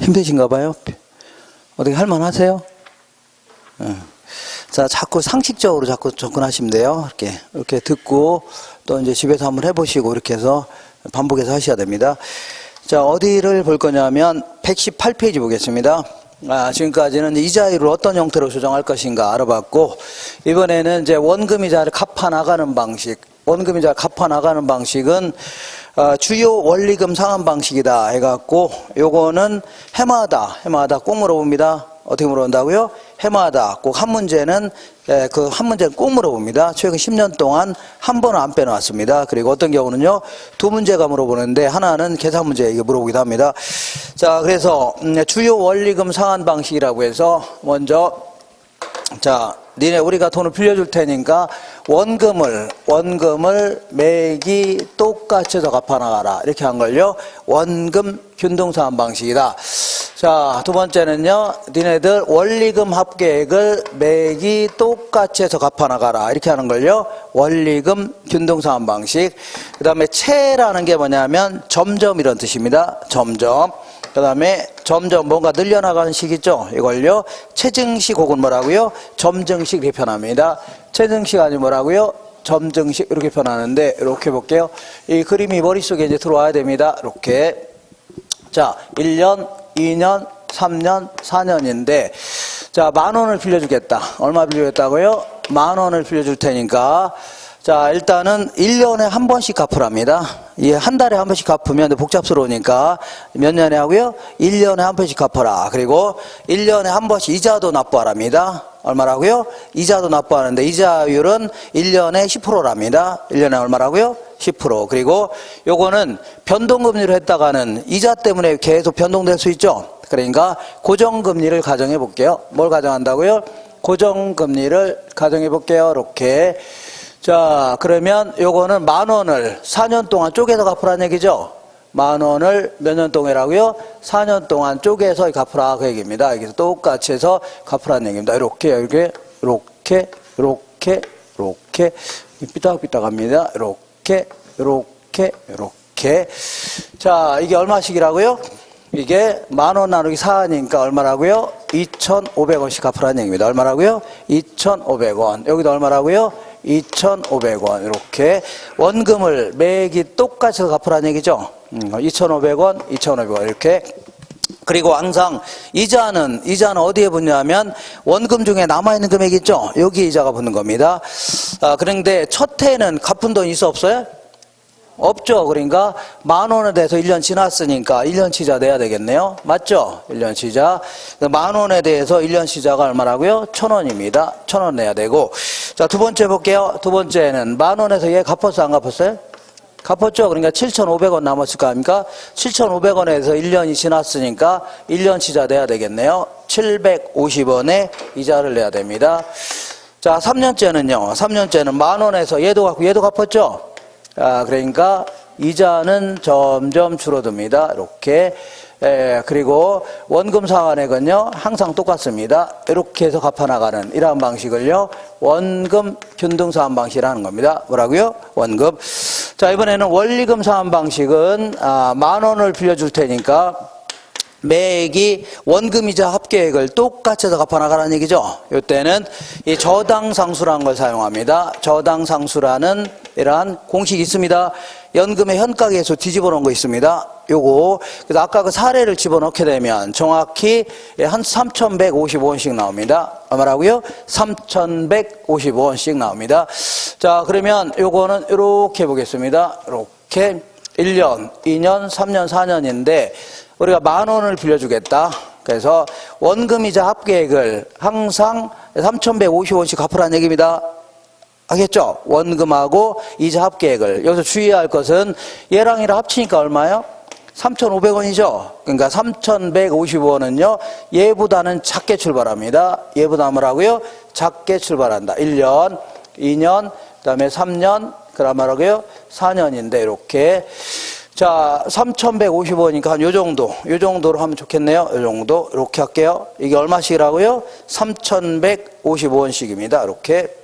힘드신가 봐요. 어떻게 할만하세요? 자, 자꾸 상식적으로 자꾸 접근하시면 돼요. 이렇게 듣고 또 이제 집에서 한번 해보시고 이렇게 해서 반복해서 하셔야 됩니다. 자, 어디를 볼 거냐면 118페이지 보겠습니다. 지금까지는 이자율을 어떤 형태로 조정할 것인가 알아봤고, 이번에는 이제 원금이자를 갚아 나가는 방식. 원금이자 갚아 나가는 방식은 주요 원리금 상환 방식이다 해갖고, 요거는 해마다 꼭 물어봅니다. 어떻게 물어본다고요? 해마다 꼭 한 문제는 그 한 문제는 꼭 물어봅니다. 최근 10년 동안 한 번은 안 빼놓았습니다. 그리고 어떤 경우는요, 두 문제가 물어보는데 하나는 계산 문제 이게 물어보기도 합니다. 자, 그래서 주요 원리금 상환 방식이라고 해서 먼저, 자, 니네 우리가 돈을 빌려줄 테니까 원금을 매기 똑같이 해서 갚아나가라 이렇게 한 걸요, 원금 균등상환 방식이다. 자, 두 번째는요, 니네들 원리금 합계액을 매기 똑같이 해서 갚아나가라 이렇게 하는 걸요, 원리금 균등상환 방식. 그 다음에 채라는 게 뭐냐면 점점 이런 뜻입니다. 점점. 그 다음에 점점 뭔가 늘려나가는 식이죠. 이걸요, 체증식 혹은 뭐라고요? 점증식 이렇게 표현합니다. 체증식 아니면 뭐라고요? 점증식 이렇게 표현하는데, 이렇게 볼게요. 이 그림이 머릿속에 이제 들어와야 됩니다. 이렇게. 자, 1년, 2년, 3년, 4년인데, 자, 10,000원을 빌려주겠다. 얼마 빌려주겠다고요? 10,000원을 빌려줄 테니까, 자, 일단은 1년에 한 번씩 갚으랍니다. 예, 한 달에 한 번씩 갚으면 복잡스러우니까 몇 년에 하고요? 1년에 한 번씩 갚아라. 그리고 1년에 한 번씩 이자도 납부하랍니다. 얼마라고요? 이자도 납부하는데 이자율은 1년에 10%랍니다. 1년에 얼마라고요? 10%. 그리고 요거는 변동금리로 했다가는 이자 때문에 계속 변동될 수 있죠. 그러니까 고정금리를 가정해 볼게요. 뭘 가정한다고요? 고정금리를 가정해 볼게요. 이렇게. 자, 그러면 요거는 10,000원을 4년 동안 쪼개서 갚으라는 얘기죠. 10,000원을 몇 년 동안이라고요? 4년 동안 쪼개서 갚으라 그 얘기입니다. 여기서 똑같이 해서 갚으라는 얘기입니다. 이렇게 삐딱삐딱합니다. 이렇게. 자, 이게 얼마씩이라고요? 이게 10,000원 나누기 4니까 얼마라고요? 2,500원씩 갚으라는 얘기입니다. 얼마라고요? 2,500원. 여기도 얼마라고요? 2,500원. 이렇게 원금을 매기 똑같이 갚으라는 얘기죠. 2,500원, 2,500원 이렇게. 그리고 항상 이자는 어디에 붙냐면 원금 중에 남아있는 금액 있죠. 여기 이자가 붙는 겁니다. 그런데 첫 해는 갚은 돈 있어 없어요? 없죠. 그러니까 10,000원에 대해서 1년 지났으니까 1년 치자 내야 되겠네요. 맞죠? 1년 치자. 10,000원에 대해서 1년 치자가 얼마라고요? 1,000원입니다. 1,000원 내야 되고. 자, 두 번째 볼게요. 두 번째는 10,000원에서 얘 갚았어 안 갚았어요? 갚았죠. 그러니까 7,500원 남았을 거 아닙니까? 7,500원에서 1년이 지났으니까 1년 치자 내야 되겠네요. 750원에 이자를 내야 됩니다. 자, 3년째는요. 3년째는 10,000원에서 얘도 갚았죠. 그러니까 이자는 점점 줄어듭니다. 이렇게. 그리고 원금 상환액은요, 항상 똑같습니다. 이렇게 해서 갚아나가는 이러한 방식을요, 원금 균등 상환 방식이라는 겁니다. 뭐라고요? 원금. 자, 이번에는 원리금 상환 방식은 10,000원을 빌려줄 테니까 매기 원금이자 합계액을 똑같이 해서 갚아나가라는 얘기죠. 이때는 이 저당상수라는 걸 사용합니다. 저당상수라는 이러한 공식이 있습니다. 연금의 현가계에서 뒤집어 놓은 거 있습니다. 요거. 그래서 아까 그 사례를 집어넣게 되면 정확히 한 3,155원씩 나옵니다. 얼마라고요? 3,155원씩 나옵니다. 자, 그러면 요거는 이렇게 보겠습니다. 이렇게 1년, 2년, 3년, 4년인데 우리가 10,000원을 빌려주겠다. 그래서 원금이자 합계액을 항상 3,155원씩 갚으라는 얘기입니다. 알겠죠? 원금하고 이자 합계액을. 여기서 주의해야 할 것은 얘랑 얘랑 합치니까 얼마요? 3,500원이죠. 그러니까 3,155원은요, 얘보다는 작게 출발합니다. 얘보다 뭐라고요? 작게 출발한다. 1년, 2년, 그 다음에 3년, 그 다음에 뭐라고요? 4년인데, 이렇게. 자, 3,155원이니까 한 요 정도로 하면 좋겠네요. 요 정도. 이렇게 할게요. 이게 얼마씩이라고요? 3,155원씩입니다. 이렇게.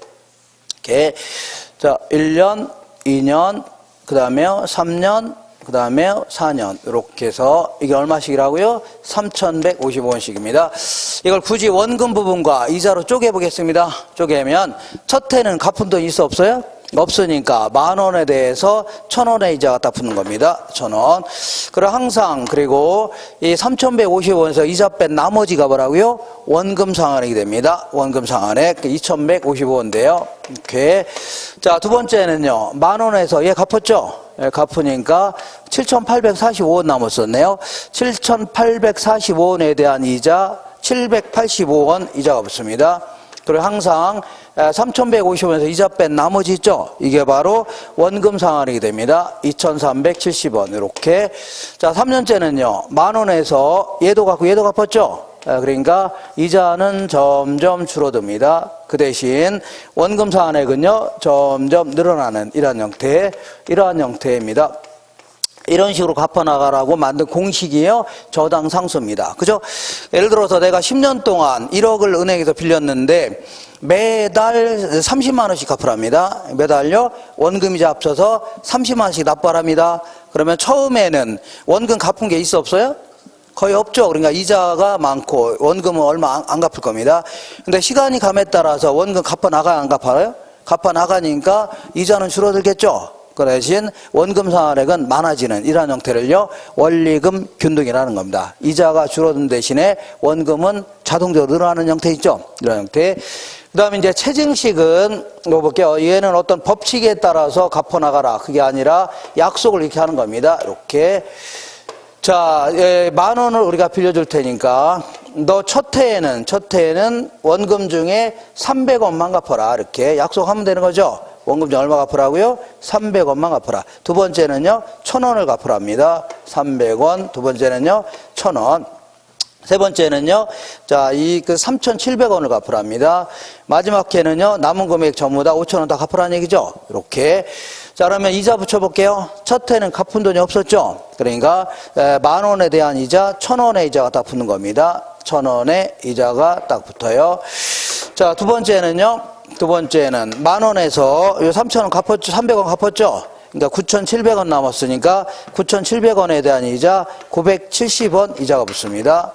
자, 1년, 2년, 그 다음에 3년, 그 다음에 4년 이렇게 해서 이게 얼마씩이라고요? 3,155원씩입니다. 이걸 굳이 원금 부분과 이자로 쪼개보겠습니다. 쪼개면 첫 해는 갚은 돈 있어 없어요? 없으니까 10,000원에 대해서 1,000원의 이자가 딱 붙는 겁니다. 1,000원. 그리고 항상 그리고 이 3,155원에서 이자 뺀 나머지가 뭐라고요? 원금 상환액이 됩니다. 원금 상환액 2,155원인데요. 이렇게. 자, 두 번째는요. 10,000원에서 얘 갚았죠? 예, 갚으니까 7,845원 남았었네요. 7,845원에 대한 이자 785원 이자가 붙습니다. 그리고 항상 3,150원에서 이자 뺀 나머지 있죠? 이게 바로 원금 상환액이 됩니다. 2,370원 이렇게. 자, 3년째는요. 10,000원에서 얘도 갚고 얘도 갚았죠? 그러니까 이자는 점점 줄어듭니다. 그 대신 원금 상환액은요. 점점 늘어나는 이러한 형태입니다. 이런 식으로 갚아나가라고 만든 공식이에요. 저당 상수입니다. 그죠? 예를 들어서 내가 10년 동안 1억을 은행에서 빌렸는데 매달 30만 원씩 갚으랍니다. 매달요. 원금이자 합쳐서 30만 원씩 납부하랍니다. 그러면 처음에는 원금 갚은 게 있어 없어요? 거의 없죠. 그러니까 이자가 많고 원금은 얼마 안 갚을 겁니다. 근데 시간이 감에 따라서 원금 갚아나가야 안 갚아요? 갚아나가니까 이자는 줄어들겠죠. 그 대신 원금 상환액은 많아지는 이러한 형태를요. 원리금 균등이라는 겁니다. 이자가 줄어든 대신에 원금은 자동적으로 늘어나는 형태 있죠. 이런 형태. 그 다음에 이제 체증식은 뭐 볼게요. 얘는 어떤 법칙에 따라서 갚아나가라. 그게 아니라 약속을 이렇게 하는 겁니다. 이렇게. 자, 10,000원을 우리가 빌려줄 테니까 너 첫 해에는 원금 중에 300원만 갚아라. 이렇게 약속하면 되는 거죠. 원금 중 얼마 갚으라고요? 300원만 갚아라. 두 번째는요, 1,000원을 갚으랍니다. 300원. 두 번째는요, 1,000원. 세 번째는요, 자, 이 3,700원을 갚으랍니다. 마지막 해는요, 남은 금액 전부 다 5,000원 다 갚으라는 얘기죠. 이렇게. 자, 그러면 이자 붙여볼게요. 첫 해는 갚은 돈이 없었죠. 그러니까 10,000원에 대한 이자, 1,000원의 이자가 딱 붙는 겁니다. 1,000원의 이자가 딱 붙어요. 자, 두 번째는 10,000원에서 3,000원 갚았죠. 300원 갚았죠. 그러니까 9,700원 남았으니까 9,700원에 대한 이자 970원 이자가 붙습니다.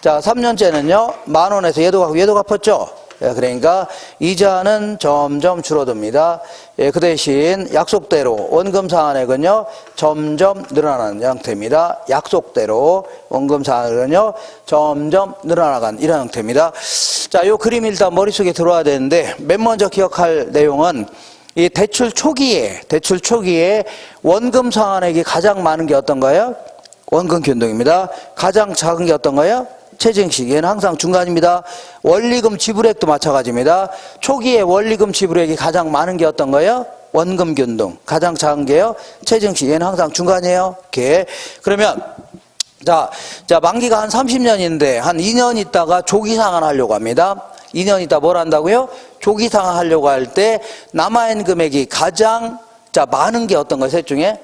자, 3년째는요. 10,000원에서 얘도 갚았죠. 그러니까 이자는 점점 줄어듭니다. 그 대신 약속대로 원금 상환액은요 점점 늘어나는 형태입니다. 약속대로 원금 상환액은요 점점 늘어나간 이런 형태입니다. 자, 요 그림이 일단 머릿속에 들어와야 되는데 맨 먼저 기억할 내용은 이 대출 초기에 원금 상환액이 가장 많은 게 어떤 거예요? 원금 균등입니다. 가장 작은 게 어떤 거예요? 체증식. 얘는 항상 중간입니다. 원리금 지불액도 마찬가지입니다. 초기에 원리금 지불액이 가장 많은 게 어떤 거예요? 원금 균등. 가장 작은 게요? 체증식. 얘는 항상 중간이에요. 이렇게. 그러면 자, 만기가 한 30년인데 한 2년 있다가 조기 상환하려고 합니다. 2년 있다 뭘 한다고요? 조기 상환하려고 할 때 남아있는 금액이 가장 많은 게 어떤 거예요? 셋 중에?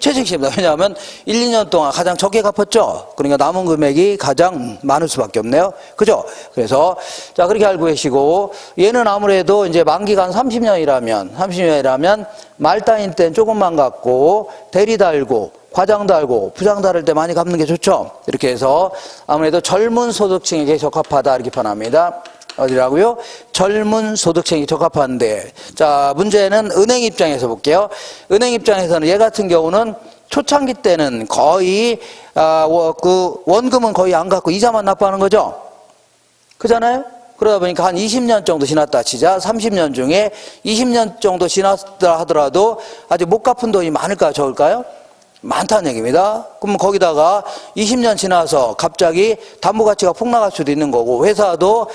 체증식입니다. 왜냐하면 1, 2년 동안 가장 적게 갚았죠. 그러니까 남은 금액이 가장 많을 수밖에 없네요. 그죠? 그래서 자, 그렇게 알고 계시고 얘는 아무래도 이제 만기가 한 30년이라면 말 따윈 때는 조금만 갚고 대리 달고 과장 달고 부장 달을 때 많이 갚는 게 좋죠. 이렇게 해서 아무래도 젊은 소득층에게 적합하다 이렇게 표현합니다. 어디라고요? 젊은 소득층이 적합한데, 자, 문제는 은행 입장에서 볼게요. 은행 입장에서는 얘 같은 경우는 초창기 때는 거의 원금은 거의 안 갚고 이자만 납부하는 거죠. 그잖아요. 그러다 보니까 한 20년 정도 지났다 치자. 30년 중에 20년 정도 지났다 하더라도 아직 못 갚은 돈이 많을까요? 적을까요? 많다는 얘기입니다. 그럼 거기다가 20년 지나서 갑자기 담보 가치가 폭락할 수도 있는 거고 회사도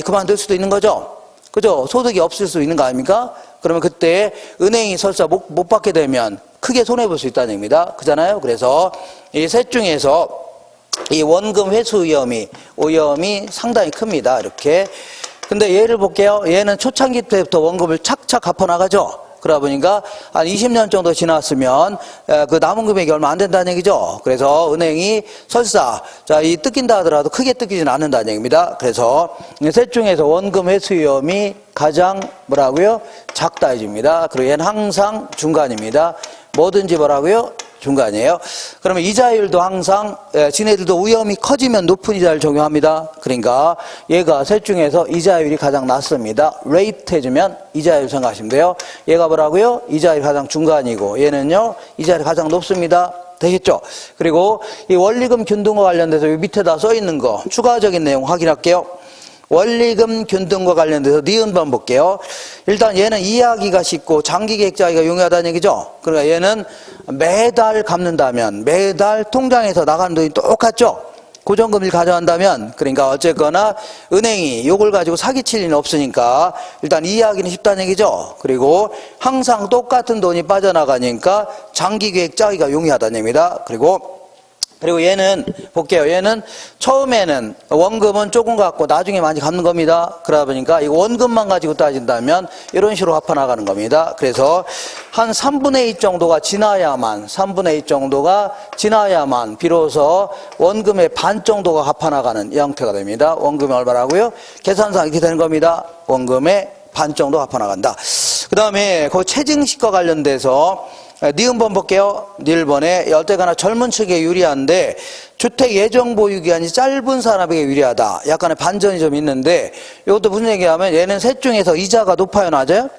그만둘 수도 있는 거죠. 그죠? 소득이 없을 수 있는 거 아닙니까? 그러면 그때 은행이 설사 못 받게 되면 크게 손해볼 수 있다는 얘기입니다. 그잖아요. 그래서 이 셋 중에서 이 원금 회수 오염이 상당히 큽니다. 이렇게. 근데 얘를 볼게요. 얘는 초창기 때부터 원금을 착착 갚아나가죠. 그러다 보니까 한 20년 정도 지났으면 그 남은 금액이 얼마 안 된다는 얘기죠. 그래서 은행이 설사 이 뜯긴다 하더라도 크게 뜯기지는 않는다는 얘기입니다. 그래서 셋 중에서 원금 회수 위험이 가장 뭐라고요? 작다 해줍니다. 그리고 얘는 항상 중간입니다. 뭐든지 뭐라고요? 중간이에요. 그러면 이자율도 항상 지네들도 위험이 커지면 높은 이자를 적용합니다. 그러니까 얘가 셋 중에서 이자율이 가장 낮습니다. 레이트 해주면 이자율 생각하시면 돼요. 얘가 뭐라고요? 이자율이 가장 중간이고 얘는요 이자율이 가장 높습니다. 되겠죠? 그리고 이 원리금 균등과 관련돼서 이 밑에다 써 있는 거 추가적인 내용 확인할게요. 원리금 균등과 관련돼서 니은번 볼게요. 일단 얘는 이해하기가 쉽고 장기 계획 짜기가 용이하다는 얘기죠. 그러니까 얘는 매달 갚는다면 매달 통장에서 나가는 돈이 똑같죠. 고정금리를 가져간다면 그러니까 어쨌거나 은행이 요걸 가지고 사기칠 일은 없으니까 일단 이해하기는 쉽다는 얘기죠. 그리고 항상 똑같은 돈이 빠져나가니까 장기 계획 짜기가 용이하다는 얘기입니다. 그리고 얘는 볼게요. 얘는 처음에는 원금은 조금 갖고 나중에 많이 갚는 겁니다. 그러다 보니까 이 원금만 가지고 따진다면 이런 식으로 갚아나가는 겁니다. 그래서 한 3분의 2 정도가 지나야만 3분의 2 정도가 지나야만 비로소 원금의 반 정도가 갚아나가는 이 형태가 됩니다. 원금이 얼마라고요? 계산상 이렇게 되는 겁니다. 원금의 반 정도 갚아나간다. 그 다음에 그 체증식과 관련돼서 니은번 볼게요. 니은번에 어쨌거나 젊은 층에 유리한데 주택 예정 보유 기간이 짧은 사람에게 유리하다. 약간의 반전이 좀 있는데 이것도 무슨 얘기하면 얘는 셋 중에서 이자가 높아요, 낮아요?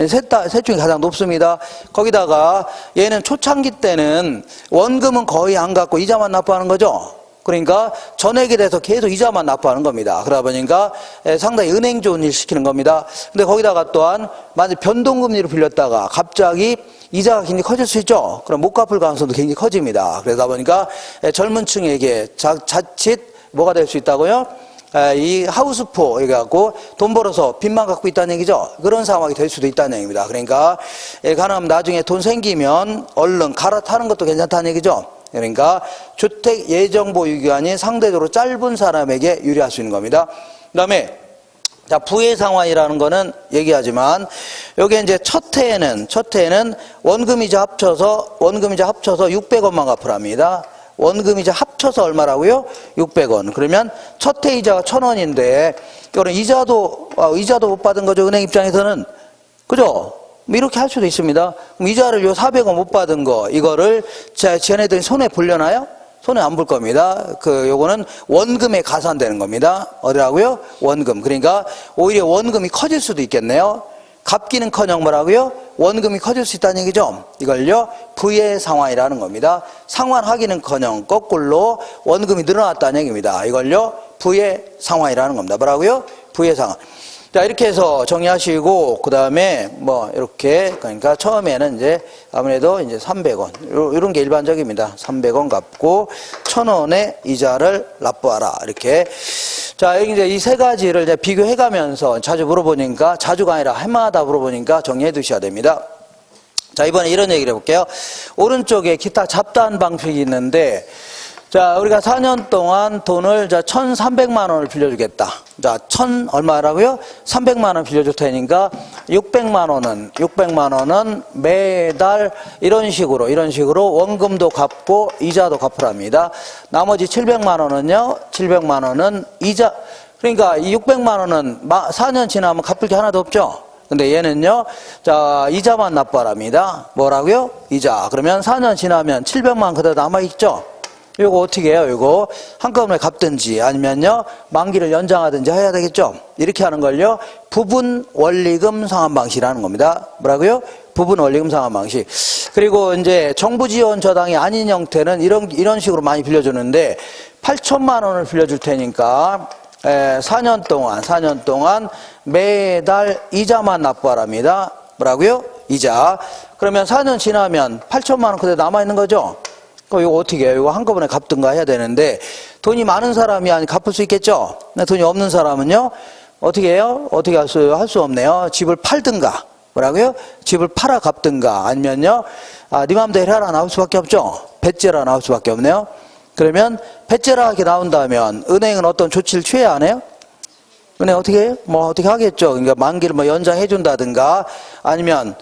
셋 중에 가장 높습니다. 거기다가 얘는 초창기 때는 원금은 거의 안 갚고 이자만 납부하는 거죠. 그러니까 전액에 대해서 계속 이자만 납부하는 겁니다. 그러다 보니까 상당히 은행 좋은 일 시키는 겁니다. 근데 거기다가 또한 만약 변동금리로 빌렸다가 갑자기 이자가 굉장히 커질 수 있죠. 그럼 못 갚을 가능성도 굉장히 커집니다. 그러다 보니까 젊은 층에게 자칫 뭐가 될 수 있다고요? 이 하우스포 해갖고 돈 벌어서 빚만 갖고 있다는 얘기죠. 그런 상황이 될 수도 있다는 얘기입니다. 그러니까 가능하면 나중에 돈 생기면 얼른 갈아타는 것도 괜찮다는 얘기죠. 그러니까 주택 예정 보유 기간이 상대적으로 짧은 사람에게 유리할 수 있는 겁니다. 그 다음에 자, 부의 상환이라는 거는 얘기하지만, 여기 이제 첫 해에는 원금이자 합쳐서 600원만 갚으랍니다. 원금이자 합쳐서 얼마라고요? 600원. 그러면 첫 해 이자가 1000원인데, 이거는 이자도 못 받은 거죠, 은행 입장에서는. 그죠? 뭐 이렇게 할 수도 있습니다. 그럼 이자를 요 400원 못 받은 거, 이거를 쟤네들이 손에 불려나요? 손에 안 불 겁니다. 요거는 원금에 가산되는 겁니다. 어디라고요? 원금. 그러니까 오히려 원금이 커질 수도 있겠네요. 갚기는커녕 뭐라고요? 원금이 커질 수 있다는 얘기죠. 이걸요 부의 상환이라는 겁니다. 상환하기는커녕 거꾸로 원금이 늘어났다는 얘기입니다. 이걸요 부의 상환이라는 겁니다. 뭐라고요? 부의 상환. 자, 이렇게 해서 정리하시고, 그 다음에 뭐, 이렇게, 그러니까 처음에는 이제 아무래도 이제 300원. 이런 게 일반적입니다. 300원 갚고, 1000원의 이자를 납부하라. 이렇게. 자, 여기 이제 이 세 가지를 이제 비교해 가면서 자주가 아니라 해마다 물어보니까 정리해 두셔야 됩니다. 자, 이번에 이런 얘기를 해볼게요. 오른쪽에 기타 잡다한 방식이 있는데, 자, 우리가 4년 동안 돈을 1,300만 원을 빌려주겠다. 자, 얼마라고요? 300만 원 빌려줄 테니까 600만 원은 매달 이런 식으로 원금도 갚고 이자도 갚으랍니다. 나머지 700만 원은 이자. 그러니까 이 600만 원은 4년 지나면 갚을 게 하나도 없죠. 근데 얘는요, 자, 이자만 납부하랍니다. 뭐라고요? 이자. 그러면 4년 지나면 700만 원 그대로 남아있죠? 요거 어떻게 해요? 요거 한꺼번에 갚든지 아니면요 만기를 연장하든지 해야 되겠죠? 이렇게 하는 걸요 부분 원리금 상환 방식이라는 겁니다. 뭐라고요? 부분 원리금 상환 방식. 그리고 이제 정부 지원 저당이 아닌 형태는 이런 식으로 많이 빌려주는데 8천만 원을 빌려줄 테니까 4년 동안 매달 이자만 납부하랍니다. 뭐라고요? 이자. 그러면 4년 지나면 8천만 원 그대로 남아있는 거죠? 그럼 이거 어떻게 해요? 이거 한꺼번에 갚든가 해야 되는데 돈이 많은 사람이 아니 갚을 수 있겠죠? 근데 돈이 없는 사람은요 어떻게 해요? 어떻게 할 수 없네요. 집을 팔든가. 뭐라고요? 집을 팔아 갚든가 아니면요 네 맘대로 해라 나올 수밖에 없죠. 배째라 나올 수밖에 없네요. 그러면 배째라 이렇게 나온다면 은행은 어떤 조치를 취해야 하네요? 은행 어떻게 해요? 뭐 어떻게 하겠죠. 그러니까 만기를 뭐 연장해 준다든가 아니면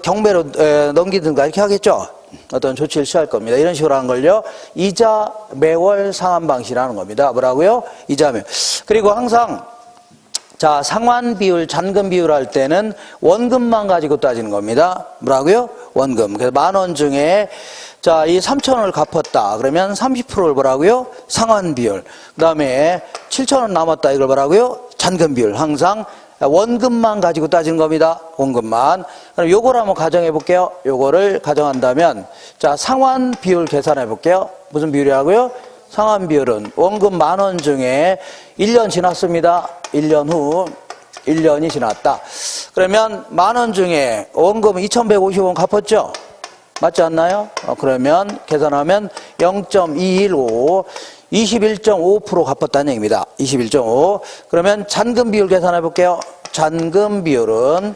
경매로 넘기든가 이렇게 하겠죠. 어떤 조치를 취할 겁니다. 이런 식으로 하는 걸요 이자 매월 상환 방식이라는 겁니다. 뭐라고요? 이자 매월. 그리고 항상 자 상환 비율, 잔금 비율 할 때는 원금만 가지고 따지는 겁니다. 뭐라고요? 원금. 그래서 10,000원 중에 자, 이 3,000원을 갚았다. 그러면 30%를 뭐라고요? 상환 비율. 그 다음에 7,000원 남았다. 이걸 뭐라고요? 잔금 비율. 항상 원금만 가지고 따지는 겁니다. 원금만. 그럼 요걸 한번 가정해 볼게요. 요거를 가정한다면, 자, 상환 비율 계산해 볼게요. 무슨 비율이라고요? 상환 비율은 원금 10,000원 중에 1년 지났습니다. 1년 후 1년이 지났다. 그러면 10,000원 중에 원금 2,150원 갚았죠? 맞지 않나요? 그러면 계산하면 0.215, 21.5% 갚았다는 얘기입니다. 21.5. 그러면 잔금 비율 계산해 볼게요. 잔금 비율은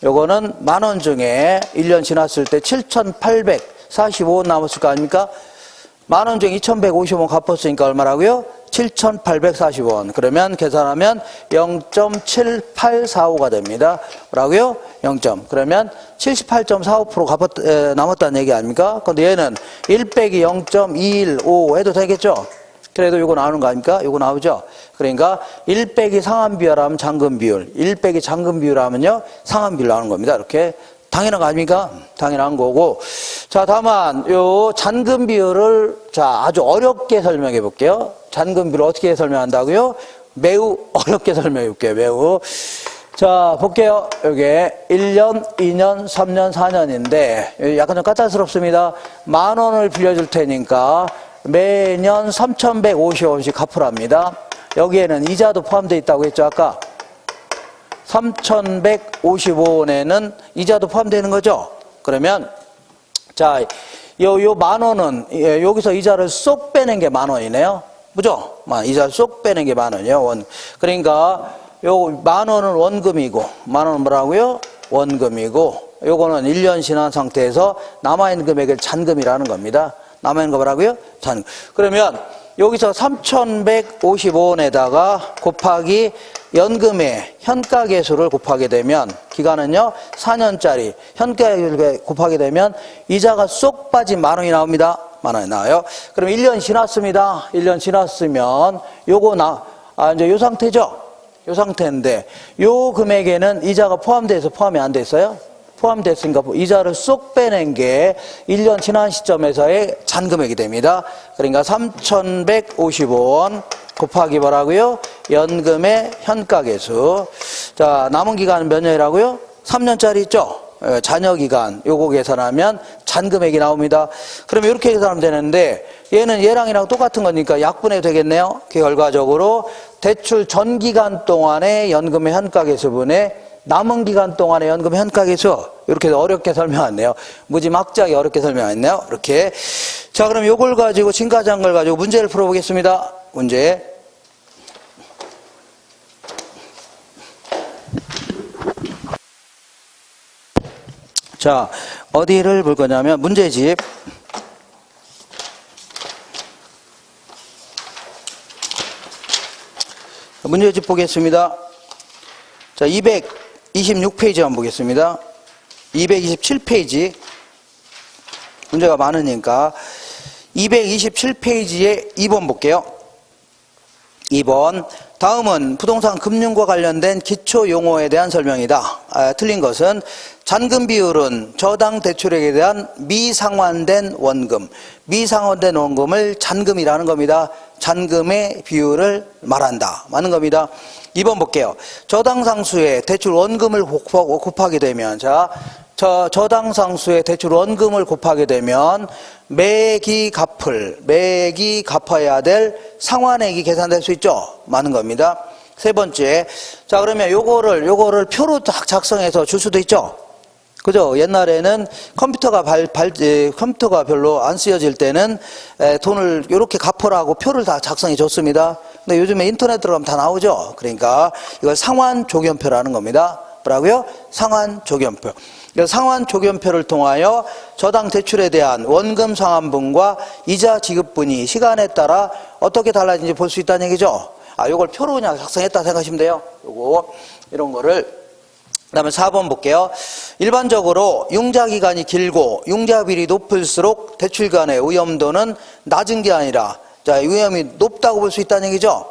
요거는 10,000원 중에 1년 지났을 때 7,845원 남았을 거 아닙니까? 10,000원 중에 2,150원 갚았으니까 얼마라고요? 7,840원. 그러면 계산하면 0.7845가 됩니다. 뭐라고요? 0. 그러면 78.45% 남았다는 얘기 아닙니까? 근데 얘는 1 빼기 0.215 해도 되겠죠? 그래도 이거 나오는 거 아닙니까? 이거 나오죠? 그러니까 1 빼기 상환 비율하면 잔금 비율, 1 빼기 잔금 비율하면요 상환 비율 나오는 겁니다. 이렇게 당연한 거 아닙니까? 당연한 거고. 자, 다만 요 잔금 비율을 자 아주 어렵게 설명해 볼게요. 잔금 비율을 어떻게 설명한다고요? 매우 어렵게 설명해 볼게요. 매우. 자, 볼게요. 요게 1년, 2년, 3년, 4년인데 약간 좀 까탈스럽습니다. 10,000원을 빌려줄 테니까 매년 3,150원씩 갚으랍니다. 여기에는 이자도 포함되어 있다고 했죠, 아까? 3,155원에는 이자도 포함되는 거죠? 그러면, 자, 요 10,000원은, 여기서 이자를 쏙 빼낸 게 10,000원이네요. 그죠? 이자를 쏙 빼낸 게 10,000원이요. 그러니까, 요 10,000원은 원금이고, 10,000원은 뭐라고요? 원금이고, 요거는 1년 지난 상태에서 남아있는 금액을 잔금이라는 겁니다. 남아있는 거 뭐라고요? 잔금. 그러면, 여기서 3,155원에다가 곱하기 연금의 현가계수를 곱하게 되면 기간은요 4년짜리 현가계수를 곱하게 되면 이자가 쏙 빠진 10,000원이 나옵니다. 10,000원이 나와요. 그럼 1년 지났습니다. 1년 지났으면 요거 이제 요 상태죠. 요 상태인데 요 금액에는 이자가 포함돼서 포함이 안 됐어요. 포함됐으니까 이자를 쏙 빼낸 게 1년 지난 시점에서의 잔금액이 됩니다. 그러니까 3,155원 곱하기 뭐라고요? 연금의 현가계수. 자, 남은 기간은 몇 년이라고요? 3년짜리 있죠? 잔여기간 요거 계산하면 잔금액이 나옵니다. 그러면 이렇게 계산하면 되는데 얘는 얘랑이랑 똑같은 거니까 약분해도 되겠네요. 결과적으로 대출 전 기간 동안의 연금의 현가계수분의 남은 기간 동안의 연금 현가계수 이렇게 어렵게 설명했네요. 무지막지하게 어렵게 설명했네요. 이렇게. 자, 그럼 요걸 가지고 증가자한걸 가지고 문제를 풀어보겠습니다. 문제. 자, 어디를 볼 거냐면 문제집. 문제집 보겠습니다. 자, 226페이지 한번 보겠습니다. 227페이지. 문제가 많으니까. 227페이지에 2번 볼게요. 2번. 다음은 부동산 금융과 관련된 기초 용어에 대한 설명이다. 틀린 것은 잔금 비율은 저당 대출액에 대한 미상환된 원금, 미상환된 원금을 잔금이라는 겁니다. 잔금의 비율을 말한다. 맞는 겁니다. 2번 볼게요. 저당 상수의 대출 원금을 곱하게 되면, 자, 저당 상수의 대출 원금을 곱하게 되면 매기 갚아야 될 상환액이 계산될 수 있죠. 많은 겁니다. 세 번째. 자, 그러면 요거를 표로 딱 작성해서 줄 수도 있죠. 그죠? 옛날에는 컴퓨터가 별로 안 쓰여질 때는 돈을 요렇게 갚으라고 표를 다 작성해 줬습니다. 근데 요즘에 인터넷 들어가면 다 나오죠. 그러니까 이걸 상환 조견표라는 겁니다. 뭐라고요? 상환 조견표. 상환 조견표를 통하여 저당 대출에 대한 원금 상환분과 이자 지급분이 시간에 따라 어떻게 달라지는지 볼 수 있다는 얘기죠. 요걸 표로 그냥 작성했다 생각하시면 돼요. 요거 이런 거를. 그다음에 4번 볼게요. 일반적으로 융자 기간이 길고 융자 비율이 높을수록 대출 기간의 위험도는 낮은 게 아니라 자, 위험이 높다고 볼 수 있다는 얘기죠.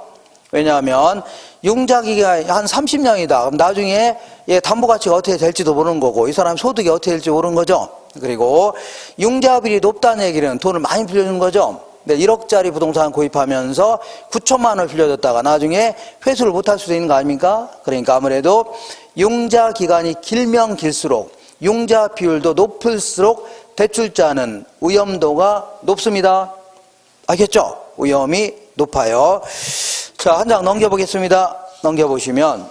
왜냐하면 융자 기간이 한 30년이다. 그럼 나중에 얘 담보 가치가 어떻게 될지도 모르는 거고 이 사람 소득이 어떻게 될지 모르는 거죠. 그리고 융자비율이 높다는 얘기는 돈을 많이 빌려주는 거죠. 1억짜리 부동산 구입하면서 9천만 원을 빌려줬다가 나중에 회수를 못할 수도 있는 거 아닙니까? 그러니까 아무래도 융자 기간이 길면 길수록 융자 비율도 높을수록 대출자는 위험도가 높습니다. 알겠죠? 위험이 높아요. 자, 한 장 넘겨보겠습니다. 넘겨보시면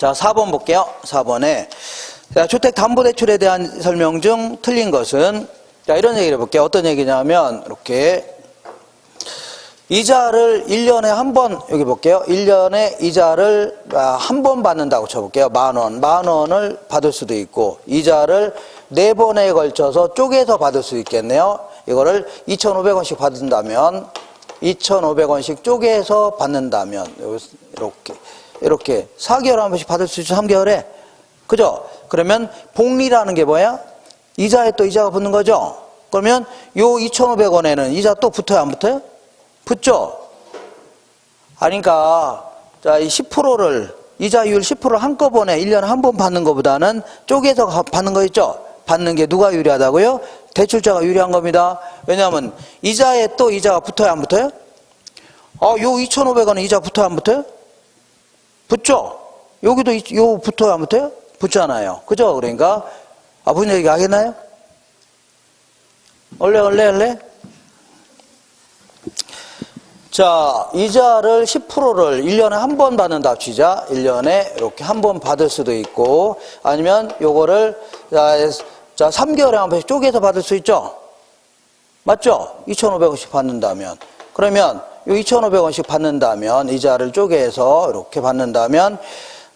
자, 4번 볼게요. 4번에 자, 주택담보대출에 대한 설명 중 틀린 것은 자, 이런 얘기를 해볼게요. 어떤 얘기냐면 이렇게 이자를 1년에 한 번, 여기 볼게요. 1년에 이자를 한 번 받는다고 쳐볼게요. 만 원을 받을 수도 있고 이자를 4번에 걸쳐서 쪼개서 받을 수 있겠네요. 이거를 2,500원씩 받는다면 2,500원씩 쪼개서 받는다면 이렇게 4개월에 한 번씩 받을 수 있죠. 3개월에. 그죠? 그러면 복리라는 게 뭐야? 이자에 또 이자가 붙는 거죠? 그러면 요 2,500원에는 이자 또 붙어요? 안 붙어요? 붙죠? 그러니까 자, 이 10%를 이자율 10%를 한꺼번에 1년에 한 번 받는 것보다는 쪼개서 받는 거 있죠? 받는 게 누가 유리하다고요? 대출자가 유리한 겁니다. 왜냐하면 이자에 또 이자가 붙어요? 안 붙어요? 요 2,500원에 이자 붙어요? 안 붙어요? 붙죠? 여기도 요 붙어요? 안 붙어요? 붙잖아요. 그죠? 그러니까 무슨 얘기 하겠나요? 원래? 자, 이자를 10%를 1년에 한 번 받는다 치자. 1년에 이렇게 한 번 받을 수도 있고 아니면 요거를 자 3개월에 한 번씩 쪼개서 받을 수 있죠? 맞죠? 2,500원씩 받는다면 그러면 요 2,500원씩 받는다면 이자를 쪼개서 이렇게 받는다면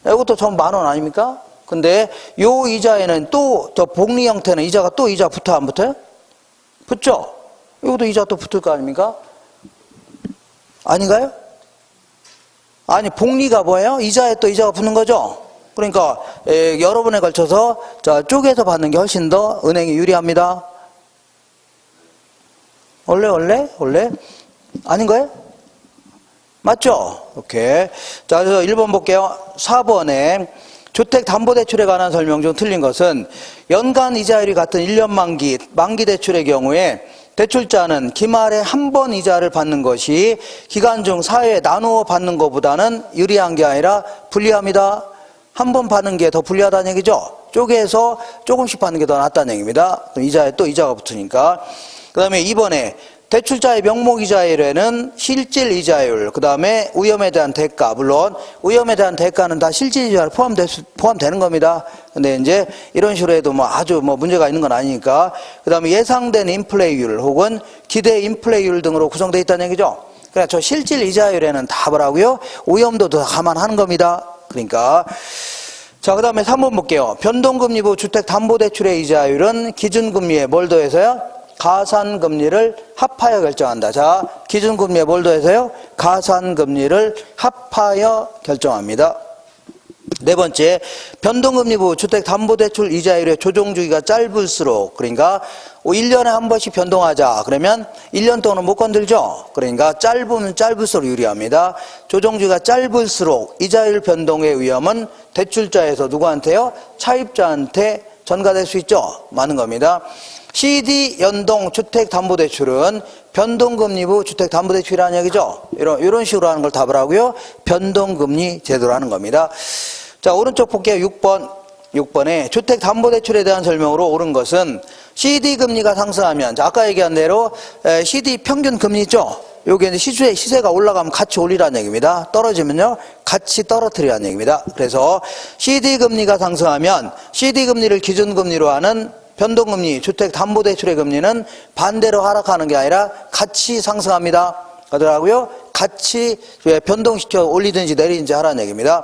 이것도 전부 10,000원 아닙니까? 근데 요 이자에는 또 저 복리 형태는 이자가 또 이자 붙어요? 안 붙어요? 붙죠? 이것도 이자 또 붙을 거 아닙니까? 아닌가요? 아니 복리가 뭐예요? 이자에 또 이자가 붙는 거죠? 그러니까 여러 번에 걸쳐서 자 쪼개서 받는 게 훨씬 더 은행이 유리합니다. 원래? 아닌가요? 맞죠? 오케이. 자, 그래서 1번 볼게요. 4번에 주택담보대출에 관한 설명 중 틀린 것은 연간 이자율이 같은 1년 만기 대출의 경우에 대출자는 기말에 한 번 이자를 받는 것이 기간 중 사회에 나누어 받는 것보다는 유리한 게 아니라 불리합니다. 한 번 받는 게 더 불리하다는 얘기죠. 쪼개서 조금씩 받는 게 더 낫다는 얘기입니다. 이자에 또 이자가 붙으니까. 그 다음에 2번에 대출자의 명목이자율에는 실질 이자율, 그 다음에 위험에 대한 대가, 물론 위험에 대한 대가는 다 실질 이자율 포함되는 겁니다. 근데 이제 이런 식으로 해도 아주 문제가 있는 건 아니니까. 그 다음에 예상된 인플레이율 혹은 기대 인플레이율 등으로 구성되어 있다는 얘기죠. 그러니까 저 실질 이자율에는 다 뭐라고요? 위험도도 다 감안하는 겁니다. 그러니까. 자, 그 다음에 3번 볼게요. 변동금리부 주택담보대출의 이자율은 기준금리에 뭘 더해서요? 가산금리를 합하여 결정한다. 자, 기준금리에 뭘 더해서요? 가산금리를 합하여 결정합니다. 네 번째, 변동금리부 주택담보대출 이자율의 조정주기가 짧을수록, 그러니까 1년에 한 번씩 변동하자. 그러면 1년 동안은 못 건들죠? 그러니까 짧으면 짧을수록 유리합니다. 조정주기가 짧을수록 이자율 변동의 위험은 대출자에서 누구한테요? 차입자한테 전가될 수 있죠? 많은 겁니다. CD 연동 주택담보대출은 변동금리부 주택담보대출이라는 얘기죠. 이런 식으로 하는 걸 답을 하고요. 변동금리 제도로 하는 겁니다. 자, 오른쪽 볼게요. 6번에 주택담보대출에 대한 설명으로 옳은 것은 CD 금리가 상승하면, 자, 아까 얘기한 대로 CD 평균 금리 있죠. 여기 이제 시세가 올라가면 같이 올리라는 얘기입니다. 떨어지면요, 같이 떨어뜨리라는 얘기입니다. 그래서 CD 금리가 상승하면 CD 금리를 기준금리로 하는 변동금리, 주택담보대출의 금리는 반대로 하락하는 게 아니라 같이 상승합니다. 그러더라고요. 같이 변동시켜 올리든지 내리든지 하라는 얘기입니다.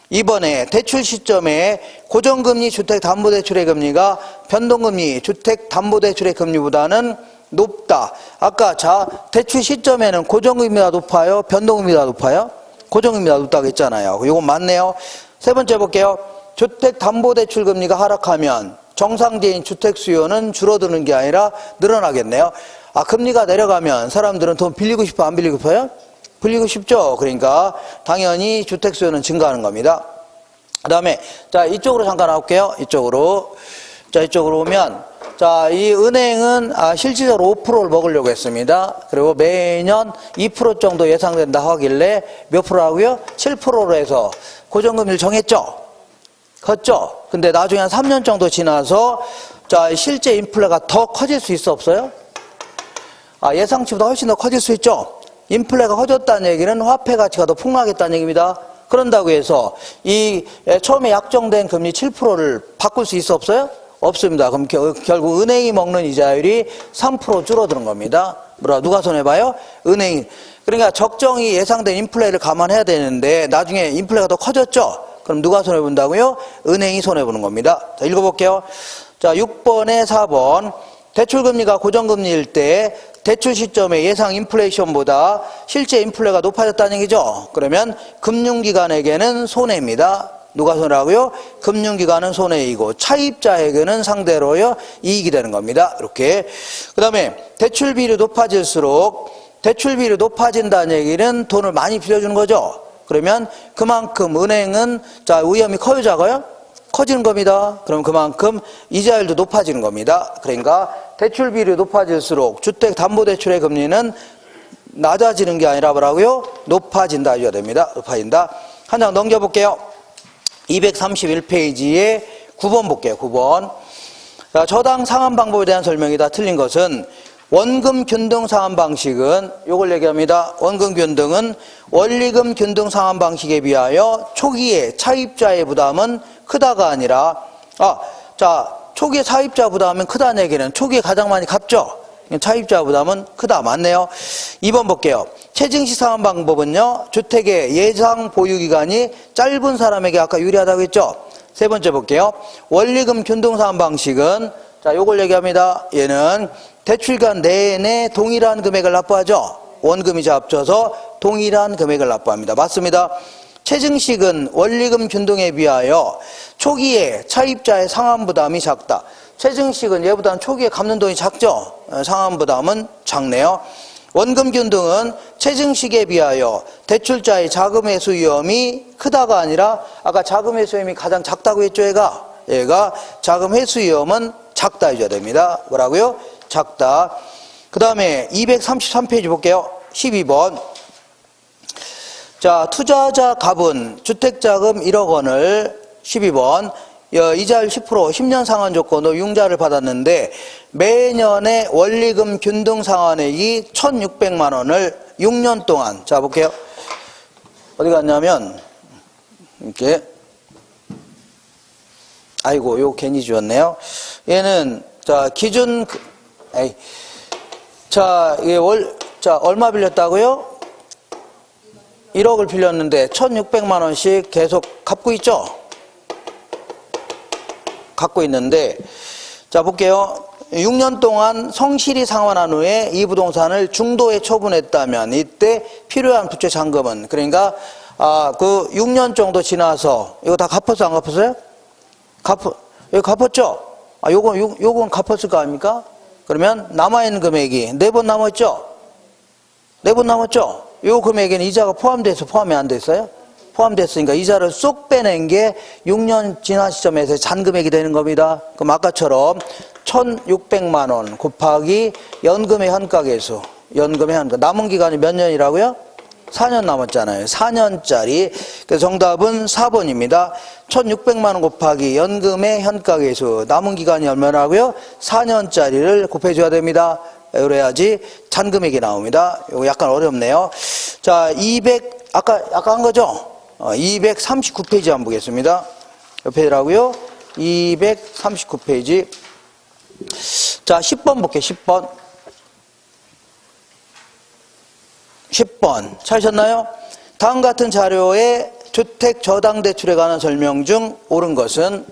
이번에 대출 시점에 고정금리 주택담보대출의 금리가 변동금리 주택담보대출의 금리보다는 높다. 아까 자 대출 시점에는 고정금리가 높아요? 변동금리가 높아요? 고정금리가 높다고 했잖아요. 이건 맞네요. 세 번째 볼게요. 주택담보대출 금리가 하락하면 정상적인 주택 수요는 줄어드는 게 아니라 늘어나겠네요. 금리가 내려가면 사람들은 돈 빌리고 싶어, 안 빌리고 싶어요? 빌리고 싶죠. 그러니까 당연히 주택 수요는 증가하는 겁니다. 그 다음에 자 이쪽으로 잠깐 나올게요. 이쪽으로 자, 이쪽으로 오면, 자, 이 은행은 실질적으로 5%를 먹으려고 했습니다. 그리고 매년 2% 정도 예상된다 하길래 몇 프로라고요? 7%로 해서 고정금리를 정했죠. 컸죠? 근데 나중에 한 3년 정도 지나서, 자, 실제 인플레가 더 커질 수 있어, 없어요? 예상치보다 훨씬 더 커질 수 있죠? 인플레가 커졌다는 얘기는 화폐 가치가 더 폭락했다는 얘기입니다. 그런다고 해서 이 처음에 약정된 금리 7%를 바꿀 수 있어, 없어요? 없습니다. 그럼 결국 은행이 먹는 이자율이 3% 줄어드는 겁니다. 누가 손해봐요? 은행이. 그러니까 적정히 예상된 인플레를 감안해야 되는데 나중에 인플레가 더 커졌죠? 그럼 누가 손해본다고요? 은행이 손해보는 겁니다. 자, 읽어볼게요. 자, 6번에 4번. 대출금리가 고정금리일 때 대출 시점의 예상 인플레이션보다 실제 인플레가 높아졌다는 얘기죠. 그러면 금융기관에게는 손해입니다. 누가 손해라고요? 금융기관은 손해이고 차입자에게는 상대로요 이익이 되는 겁니다. 이렇게. 그 다음에 대출비율이 높아질수록 대출비율이 높아진다는 얘기는 돈을 많이 빌려주는 거죠. 그러면 그만큼 은행은 자 위험이 커요, 작아요? 커지는 겁니다. 그럼 그만큼 이자율도 높아지는 겁니다. 그러니까 대출비율이 높아질수록 주택담보대출의 금리는 낮아지는 게 아니라 뭐라고요? 높아진다 해줘야 됩니다. 높아진다. 한 장 넘겨볼게요. 231페이지에 9번 볼게요. 9번. 자, 저당 상환 방법에 대한 설명이 다 틀린 것은 원금 균등 상환 방식은 요걸 얘기합니다. 원금 균등은 원리금 균등 상환 방식에 비하여 초기에 차입자의 부담은 크다가 아니라 자, 초기에 차입자 부담은 크다는 얘기는 초기에 가장 많이 갚죠. 차입자 부담은 크다. 맞네요. 2번 볼게요. 체증시 상환 방법은요. 주택의 예상 보유기간이 짧은 사람에게 아까 유리하다고 했죠. 세 번째 볼게요. 원리금 균등 상환 방식은 자, 요걸 얘기합니다. 얘는 대출기간 내내 동일한 금액을 납부하죠. 원금이자 합쳐서 동일한 금액을 납부합니다. 맞습니다. 체증식은 원리금 균등에 비하여 초기에 차입자의 상환 부담이 작다. 체증식은 얘보다는 초기에 갚는 돈이 작죠. 상환 부담은 작네요. 원금 균등은 체증식에 비하여 대출자의 자금 회수 위험이 크다가 아니라 아까 자금 회수 위험이 가장 작다고 했죠. 얘가 자금 회수 위험은 작다 해줘야 됩니다. 뭐라고요? 작다. 그 다음에 233페이지 볼게요. 12번. 자, 투자자 값은 주택자금 1억 원을 12번 이자율 10% 10년 상환 조건으로 융자를 받았는데 매년의 원리금 균등 상환액이 1,600만 원을 6년 동안 자 볼게요. 어디 갔냐면 이렇게 아이고 요 괜히 지웠네요. 얘는 자 기준 자 이게 자 얼마 빌렸다고요? 1억을 빌렸는데 1,600만 원씩 계속 갚고 있죠? 갖고 있는데 자 볼게요. 6년 동안 성실히 상환한 후에 이 부동산을 중도에 처분했다면 이때 필요한 부채 잔금은 그러니까 그 6년 정도 지나서 이거 다 갚았어 안 갚았어요? 이거 갚았죠? 요건 갚았을 거 아닙니까? 그러면 남아있는 금액이 4번 남았죠? 4번 남았죠? 요 금액에는 이자가 포함돼서 포함이 안 됐어요? 포함됐으니까 이자를 쏙 빼낸 게 6년 지난 시점에서 잔금액이 되는 겁니다. 그럼 아까처럼 1,600만 원 곱하기 연금의 현가계수, 연금의 현가. 남은 기간이 몇 년이라고요? 4년 남았잖아요. 4년짜리. 그래서 정답은 4번입니다. 1,600만 원 곱하기 연금의 현가계수. 남은 기간이 얼마라고요? 4년짜리를 곱해줘야 됩니다. 그래야지 잔금액이 나옵니다. 이거 약간 어렵네요. 자, 아까 한 거죠? 239페이지 한번 보겠습니다. 몇 페이지라고요? 239페이지. 자, 10번 볼게요. 10번. 찾으셨나요? 다음 같은 자료에 주택 저당 대출에 관한 설명 중 옳은 것은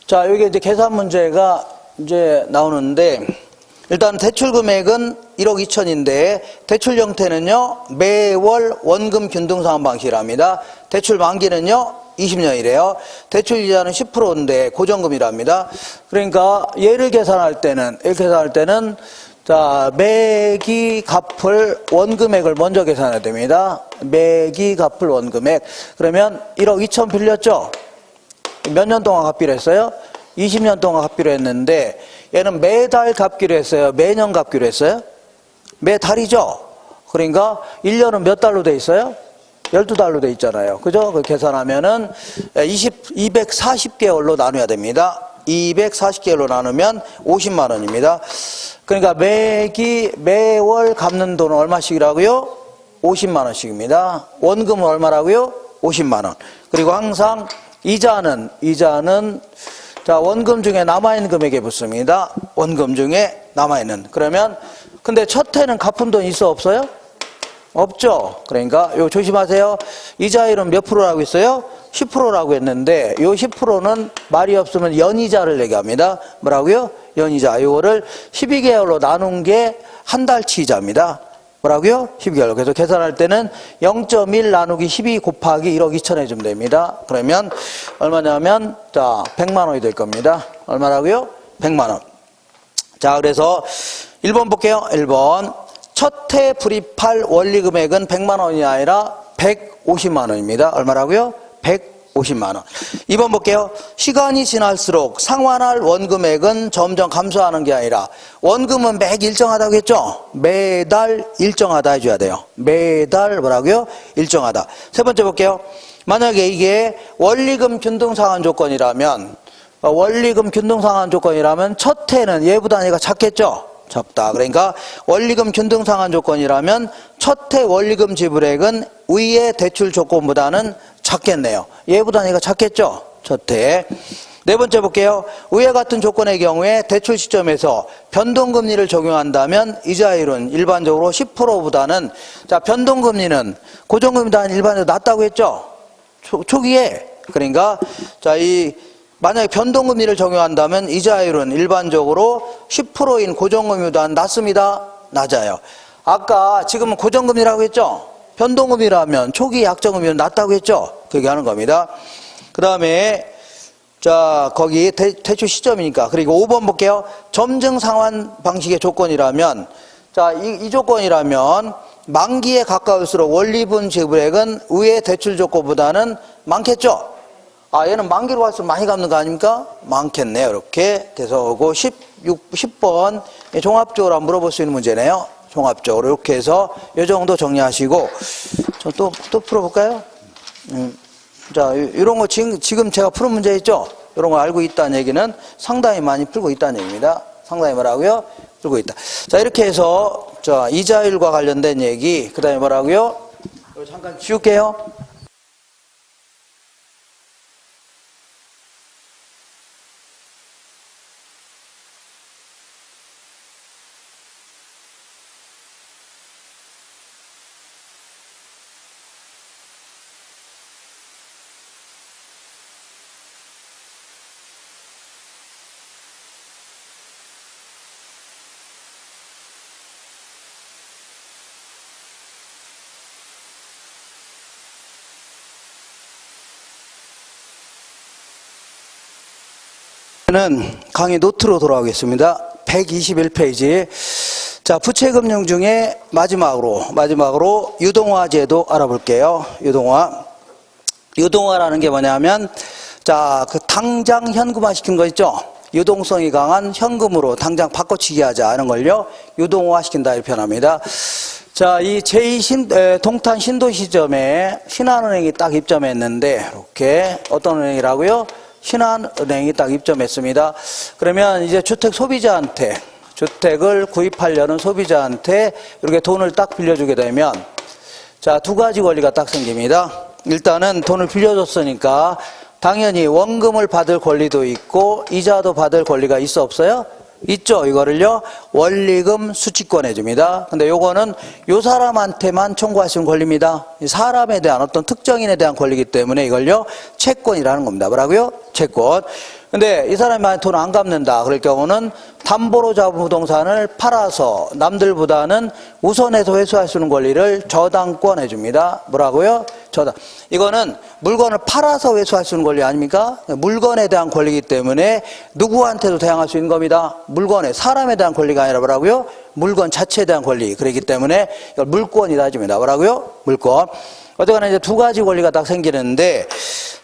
자, 여기 이제 계산 문제가 이제 나오는데 일단 대출 금액은 1억 2천인데 대출 형태는요 매월 원금 균등 상환 방식이랍니다. 대출 만기는요 20년이래요. 대출 이자는 10%인데 고정금이랍니다. 그러니까 얘를 계산할 때는 자 매기 갚을 원금액을 먼저 계산해야 됩니다. 매기 갚을 원금액. 그러면 1억 2천 빌렸죠? 몇 년 동안 갚기로 했어요? 20년 동안 갚기로 했는데 얘는 매달 갚기로 했어요? 매년 갚기로 했어요? 매달이죠? 그러니까 1년은 몇 달로 돼 있어요? 12달로 돼 있잖아요. 그죠? 그 계산하면은 240개월로 나눠야 됩니다. 240개월로 나누면 50만 원입니다. 그러니까 매월 갚는 돈은 얼마씩이라고요? 50만 원씩입니다. 원금은 얼마라고요? 50만 원. 그리고 항상 이자는 자, 원금 중에 남아있는 금액에 붙습니다. 원금 중에 남아있는. 그러면 근데 첫 해는 갚은 돈 있어 없어요? 없죠. 그러니까 요 조심하세요. 이자율은 몇 프로라고 했어요? 10%라고 했는데 요 10%는 말이 없으면 연이자를 얘기합니다. 뭐라고요? 연이자. 요거를 12개월로 나눈 게 한 달치 이자입니다. 뭐라고요? 12개월. 그래서 계산할 때는 0.1 나누기 12 곱하기 1억 2천 해주면 됩니다. 그러면 얼마냐면 자 100만 원이 될 겁니다. 얼마라고요? 100만 원. 자, 그래서 1번 볼게요. 1번. 첫 해 불입할 원리 금액은 100만 원이 아니라 150만 원입니다. 얼마라고요? 150만 원. 2번 볼게요. 시간이 지날수록 상환할 원금액은 점점 감소하는 게 아니라 원금은 매 일정하다고 했죠? 매달 일정하다 해줘야 돼요. 매달 뭐라고요? 일정하다. 세 번째 볼게요. 만약에 이게 원리금 균등상환 조건이라면 첫 해는 예부 단위가 작겠죠? 적다. 그러니까 원리금 균등상환 조건이라면 첫 해 원리금 지불액은 위의 대출 조건보다는 작겠네요. 예부 단위가 작겠죠? 첫 해. 네 번째 볼게요. 위와 같은 조건의 경우에 대출 시점에서 변동금리를 적용한다면 이자율은 일반적으로 10%보다는 자 변동금리는 고정금리보다는 일반적으로 낮다고 했죠? 초기에. 그러니까 자 만약에 변동금리를 적용한다면 이자율은 일반적으로 10%인 고정금리보다 낮습니다. 낮아요. 아까 지금은 고정금리라고 했죠? 변동금리라면 초기 약정금리는 낮다고 했죠? 그 얘기하는 겁니다. 그 다음에 자 거기 대출 시점이니까. 그리고 5번 볼게요. 점증상환 방식의 조건이라면 자 이 조건이라면 만기에 가까울수록 원리분 지불액은 위의 대출 조건보다는 많겠죠? 얘는 만기로 갈수록 많이 갚는 거 아닙니까? 많겠네요. 이렇게 돼서 오고 10번 종합적으로 한번 물어볼 수 있는 문제네요. 종합적으로 이렇게 해서 이 정도 정리하시고 또 풀어볼까요? 자, 이런 거 지금 제가 푸는 문제 있죠? 이런 거 알고 있다는 얘기는 상당히 많이 풀고 있다는 얘기입니다. 상당히 뭐라고요? 풀고 있다. 자, 이렇게 해서 자 이자율과 관련된 얘기 그 다음에 뭐라고요? 잠깐 지울게요. 는 강의 노트로 돌아오겠습니다. 121페이지. 자, 부채금융 중에 마지막으로 유동화 제도 알아볼게요. 유동화라는 게 뭐냐면 자, 그 당장 현금화 시킨 거 있죠? 유동성이 강한 현금으로 당장 바꿔치기 하자 하는 걸요. 유동화 시킨다 이렇게 표현합니다. 자, 이 동탄 신도 시점에 신한은행이 딱 입점했는데 이렇게 어떤 은행이라고요? 신한은행이 딱 입점했습니다. 그러면 이제 주택을 구입하려는 소비자한테 이렇게 돈을 딱 빌려주게 되면 자, 두 가지 권리가 딱 생깁니다. 일단은 돈을 빌려줬으니까 당연히 원금을 받을 권리도 있고 이자도 받을 권리가 있어 없어요? 있죠. 이거를요 원리금 수취권 해줍니다. 근데 요거는 요 사람한테만 청구할 수 있는 권리입니다. 사람에 대한 어떤 특정인에 대한 권리이기 때문에 이걸요 채권이라는 겁니다. 뭐라고요? 채권. 근데 이 사람이 만약 돈 안 갚는다 그럴 경우는 담보로 잡은 부동산을 팔아서 남들보다는 우선해서 회수할 수 있는 권리를 저당권 해줍니다. 뭐라고요? 저당. 이거는 물건을 팔아서 회수할 수 있는 권리 아닙니까? 물건에 대한 권리이기 때문에 누구한테도 대항할 수 있는 겁니다. 물건에, 사람에 대한 권리가 아니라 뭐라고요? 물건 자체에 대한 권리. 그렇기 때문에 이걸 물권이다 해줍니다. 뭐라고요? 물권. 어쨌거나 이제 두 가지 권리가 딱 생기는데,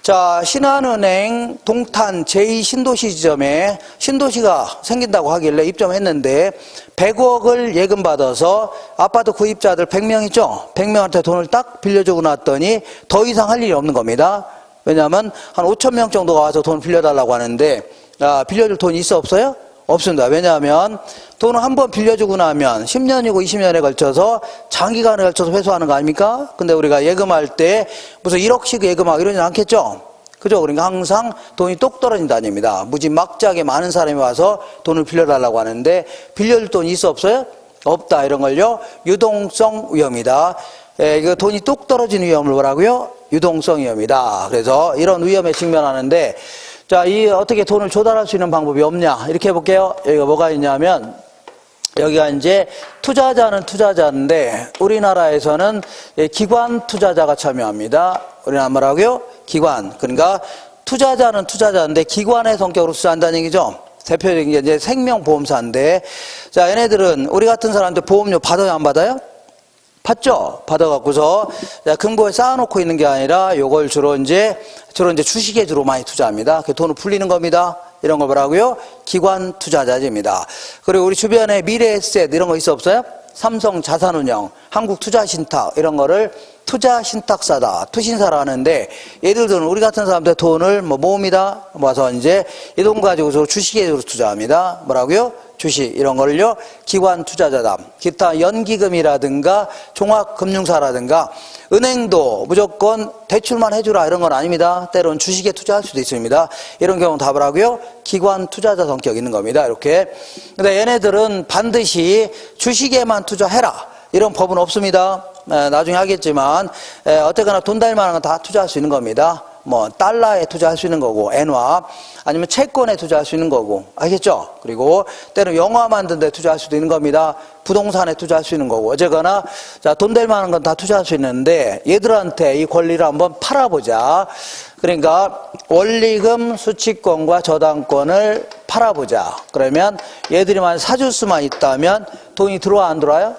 자, 신한은행 동탄 제2신도시 지점에 신도시가 생긴다고 하길래 입점했는데 100억을 예금 받아서 아파트 구입자들 100명 있죠? 100명한테 돈을 딱 빌려주고 났더니 더 이상 할 일이 없는 겁니다. 왜냐하면 한 5,000명 정도가 와서 돈 빌려달라고 하는데, 빌려줄 돈이 있어 없어요? 없습니다. 왜냐하면 돈을 한번 빌려주고 나면 10년이고 20년에 걸쳐서 장기간에 걸쳐서 회수하는 거 아닙니까? 근데 우리가 예금할 때 무슨 1억씩 예금하고 이러진 않겠죠? 그죠? 그러니까 항상 돈이 똑 떨어진다는 얘기입니다. 무지막지하게 많은 사람이 와서 돈을 빌려달라고 하는데 빌려줄 돈이 있어 없어요? 없다. 이런 걸요, 유동성 위험이다. 이거 돈이 똑 떨어지는 위험을 뭐라고요? 유동성 위험이다. 그래서 이런 위험에 직면하는데, 자, 이 어떻게 돈을 조달할 수 있는 방법이 없냐? 이렇게 해볼게요. 여기가 뭐가 있냐면, 여기가 이제 투자자는 투자자인데, 우리나라에서는 기관 투자자가 참여합니다. 우리나라 뭐라고요? 기관. 그러니까 투자자는 투자자인데 기관의 성격으로 투자한다는 얘기죠. 대표적인 게 이제 생명보험사인데, 자, 얘네들은 우리 같은 사람한테 보험료 받아요, 안 받아요? 받죠? 받아갖고서 금고에 쌓아놓고 있는 게 아니라 요걸 주로 이제 주식에 주로 많이 투자합니다. 그 돈을 불리는 겁니다. 이런 걸 뭐라고요? 기관 투자자입니다. 그리고 우리 주변에 미래에셋 이런 거 있어 없어요? 삼성 자산운용, 한국투자신탁 이런 거를 투자신탁사다, 투신사라 하는데, 얘들은 우리 같은 사람들 돈을 모읍니다. 모아서 이제 이 돈 가지고서 주식에 투자합니다. 뭐라고요? 주식 이런 거를요, 기관 투자자다. 기타 연기금이라든가 종합금융사라든가 은행도 무조건 대출만 해주라 이런 건 아닙니다. 때로는 주식에 투자할 수도 있습니다. 이런 경우는 다 뭐라고요? 기관 투자자 성격이 있는 겁니다. 이렇게. 근데 얘네들은 반드시 주식에만 투자해라 이런 법은 없습니다. 나중에 하겠지만 어쨌거나 돈 달 만한 건 다 투자할 수 있는 겁니다. 뭐 달러에 투자할 수 있는 거고, 엔화 아니면 채권에 투자할 수 있는 거고, 아시겠죠? 그리고 때로 영화 만드는 데 투자할 수도 있는 겁니다. 부동산에 투자할 수 있는 거고, 어쨌거나 자, 돈 될 만한 건 다 투자할 수 있는데 얘들한테 이 권리를 한번 팔아보자. 그러니까 원리금 수취권과 저당권을 팔아보자. 그러면 얘들이만 사줄 수만 있다면 돈이 들어와 안 들어와요?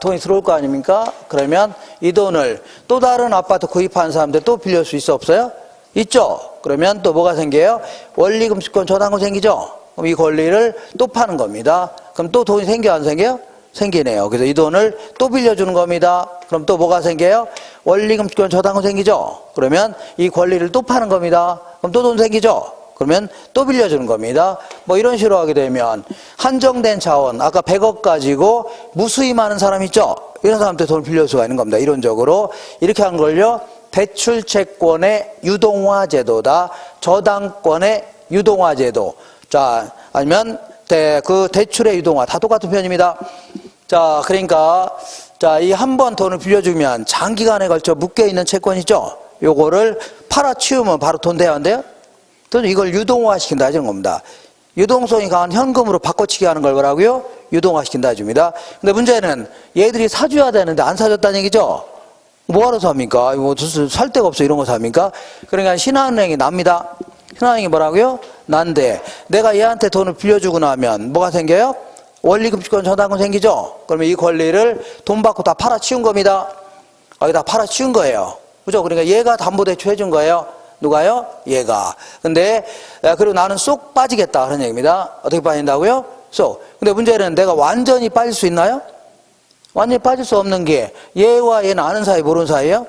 돈이 들어올 거 아닙니까? 그러면 이 돈을 또 다른 아파트 구입하는 사람들 또 빌릴 수 있어 없어요? 있죠? 그러면 또 뭐가 생겨요? 원리금 수권 저당권 생기죠? 그럼 이 권리를 또 파는 겁니다. 그럼 또 돈이 생겨 안 생겨요? 생기네요. 그래서 이 돈을 또 빌려주는 겁니다. 그럼 또 뭐가 생겨요? 원리금 수권 저당권 생기죠? 그러면 이 권리를 또 파는 겁니다. 그럼 또 돈 생기죠? 그러면 또 빌려주는 겁니다. 뭐 이런 식으로 하게 되면 한정된 자원, 아까 100억 가지고 무수히 많은 사람 있죠? 이런 사람한테 돈을 빌릴 수가 있는 겁니다. 이론적으로. 이렇게 한 걸요, 대출채권의 유동화 제도다. 저당권의 유동화 제도. 자, 아니면 그 대출의 유동화. 다 똑같은 표현입니다. 자, 그러니까 자, 이 한 번 돈을 빌려주면 장기간에 걸쳐 묶여있는 채권 있죠? 요거를 팔아치우면 바로 돈 돼야 한대요? 또 이걸 유동화 시킨다 이런 겁니다. 유동성이 강한 현금으로 바꿔치기 하는 걸 뭐라고요? 유동화 시킨다 해줍니다. 근데 문제는 얘들이 사줘야 되는데 안 사줬다는 얘기죠? 뭐하러 삽니까? 뭐 살 데가 없어 이런 거 삽니까? 그러니까 신한은행이 납니다. 신한은행이 뭐라고요? 난데 내가 얘한테 돈을 빌려주고 나면 뭐가 생겨요? 원리금권 저당권 생기죠? 그러면 이 권리를 돈 받고 다 팔아치운 겁니다. 다 팔아치운 거예요. 그죠? 그러니까 얘가 담보대출 해준 거예요. 누가요? 얘가. 근데 그리고 나는 쏙 빠지겠다 그런 얘기입니다. 어떻게 빠진다고요? 쏙. 근데 문제는 내가 완전히 빠질 수 있나요? 완전히 빠질 수 없는 게 얘와 얘는 아는 사이 모르는 사이예요?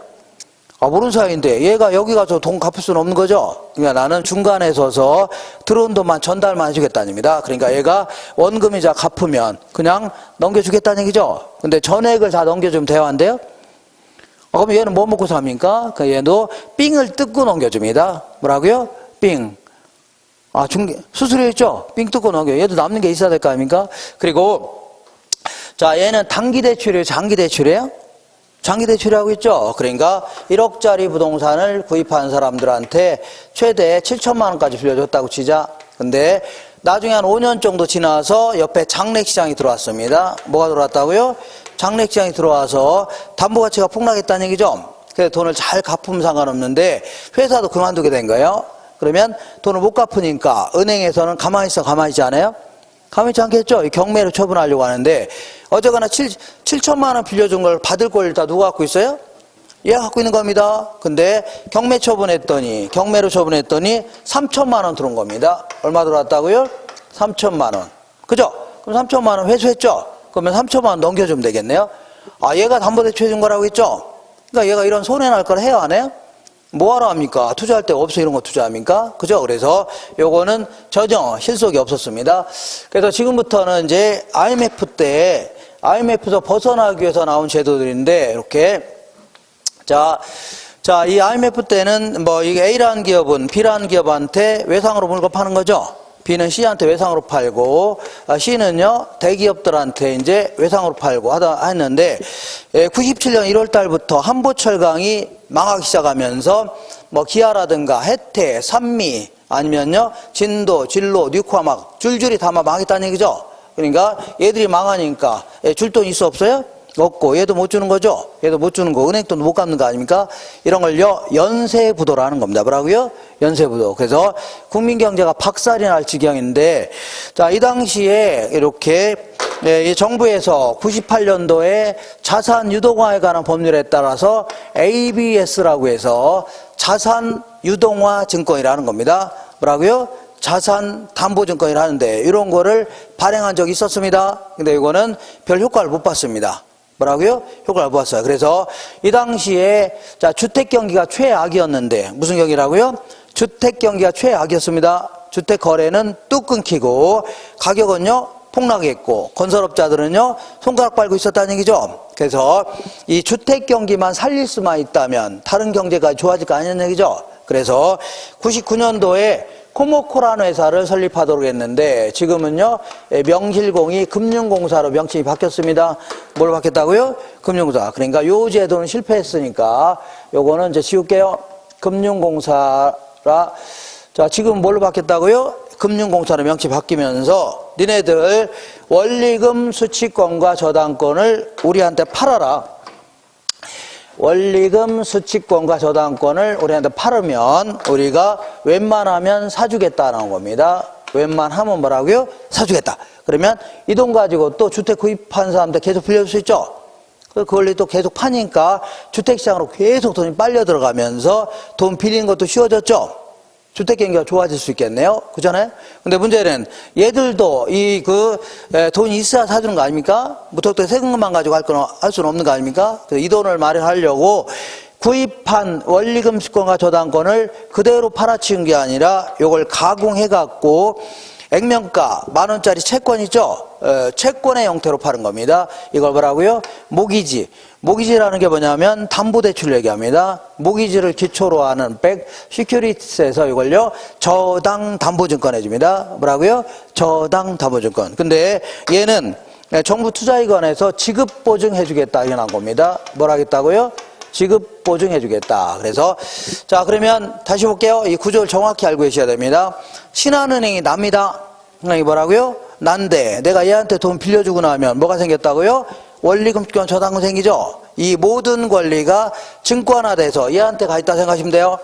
모르는 사이인데 얘가 여기 가서 돈 갚을 수는 없는 거죠. 그러니까 나는 중간에 서서 들어온 돈만 전달만 해주겠다는 얘기입니다. 그러니까 얘가 원금이자 갚으면 그냥 넘겨주겠다는 얘기죠. 근데 전액을 다 넘겨주면 돼야 한대요? 그럼 얘는 뭐 먹고 삽니까? 얘도 삥을 뜯고 넘겨줍니다. 뭐라고요? 삥. 수수료였죠? 삥 뜯고 넘겨. 얘도 남는 게 있어야 될 거 아닙니까? 그리고, 자, 얘는 단기 대출이에요? 장기 대출이에요? 장기 대출이라고 있죠? 그러니까 1억짜리 부동산을 구입한 사람들한테 최대 7천만 원까지 빌려줬다고 치자. 근데 나중에 한 5년 정도 지나서 옆에 장래시장이 들어왔습니다. 뭐가 들어왔다고요? 장래시장이 들어와서 담보가치가 폭락했다는 얘기죠. 그래서 돈을 잘 갚으면 상관없는데 회사도 그만두게 된 거예요. 그러면 돈을 못 갚으니까 은행에서는 가만히 있지 않아요? 가만히 있지 않겠죠? 경매로 처분하려고 하는데 어쨌거나 7천만 원 빌려준 걸 받을 권리를 다 누가 갖고 있어요? 얘가 갖고 있는 겁니다. 근데 경매 처분했더니, 경매로 처분했더니 3천만 원 들어온 겁니다. 얼마 들어왔다고요? 3천만 원. 그죠? 그럼 3천만 원 회수했죠? 그러면 3천만 원 넘겨주면 되겠네요. 아, 얘가 담보대출 해준 거라고 했죠? 그러니까 얘가 이런 손해날 걸 해야 안 해요? 뭐하러 합니까? 투자할 데가 없어 이런 거 투자합니까? 그죠? 그래서 요거는 전혀 실속이 없었습니다. 그래서 지금부터는 이제 IMF에서 벗어나기 위해서 나온 제도들인데, 이렇게. 자, 이 IMF 때는 뭐, 이게 A라는 기업은 B라는 기업한테 외상으로 물건 파는 거죠? B는 C한테 외상으로 팔고, C는요, 대기업들한테 이제 외상으로 팔고 했는데, 97년 1월 달부터 한보철강이 망하기 시작하면서, 뭐, 기아라든가 혜태, 산미, 아니면요, 진도, 진로, 뉴코아 막, 줄줄이 다 망했다는 얘기죠? 그러니까 얘들이 망하니까, 줄 돈 있어 없어요? 없고, 얘도 못 주는 거죠? 얘도 못 주는 거, 은행 돈도 못 갚는 거 아닙니까? 이런 걸요, 연쇄부도라는 겁니다. 뭐라고요? 연쇄부도. 그래서 국민경제가 박살이 날 지경인데, 자, 이 당시에 이렇게, 이 정부에서 98년도에 자산 유동화에 관한 법률에 따라서 ABS라고 해서 자산 유동화 증권이라는 겁니다. 뭐라고요? 자산 담보증권이라 하는데, 이런 거를 발행한 적이 있었습니다. 근데 이거는 별 효과를 못 봤습니다. 뭐라고요? 효과를 못 봤어요. 그래서 이 당시에, 자, 주택 경기가 최악이었는데, 무슨 경기라고요? 주택 경기가 최악이었습니다. 주택 거래는 뚝 끊기고, 가격은요, 폭락했고, 건설업자들은요, 손가락 빨고 있었다는 얘기죠. 그래서 이 주택 경기만 살릴 수만 있다면 다른 경제가 좋아질 거 아니냐는 얘기죠. 그래서 99년도에 코모코라는 회사를 설립하도록 했는데, 지금은요, 명실공히 금융공사로 명칭이 바뀌었습니다. 뭘 바뀌었다고요? 금융공사. 그러니까 요 제도는 실패했으니까 요거는 이제 지울게요. 금융공사라. 자, 지금 뭘로 바뀌었다고요? 금융공사로 명칭이 바뀌면서 니네들 원리금 수취권과 저당권을 우리한테 팔아라. 원리금 수취권과 저당권을 우리한테 팔으면 우리가 웬만하면 사주겠다는 겁니다. 웬만하면 뭐라고요? 사주겠다. 그러면 이 돈 가지고 또 주택 구입한 사람한테 계속 빌려줄 수 있죠? 그걸 또 계속 파니까 주택시장으로 계속 돈이 빨려 들어가면서 돈 빌리는 것도 쉬워졌죠? 주택 경기가 좋아질 수 있겠네요. 그잖아요? 근데 문제는 얘들도 돈이 있어야 사주는 거 아닙니까? 무턱대고 세금만 가지고 할 수는 없는 거 아닙니까? 그래서 이 돈을 마련하려고 구입한 원리금 수권과 저당권을 그대로 팔아치운 게 아니라 이걸 가공해갖고 액면가 10,000원짜리 채권 있죠? 채권의 형태로 파는 겁니다. 이걸 뭐라고요? 모기지. 모기지라는 게 뭐냐면 담보대출 얘기합니다. 모기지를 기초로 하는 시큐리티스에서 이걸요, 저당 담보증권 해줍니다. 뭐라고요? 저당 담보증권. 근데 얘는 정부 투자기관에서 지급보증해주겠다 이게 나온 겁니다. 뭘 하겠다고요? 지급보증해주겠다. 그래서 자, 그러면 다시 볼게요. 이 구조를 정확히 알고 계셔야 됩니다. 신한은행이 납니다. 은행이 뭐라고요? 난데 내가 얘한테 돈 빌려주고 나면 뭐가 생겼다고요? 원리금권 저당권 생기죠? 이 모든 권리가 증권화돼서 얘한테 가 있다 생각하시면 돼요.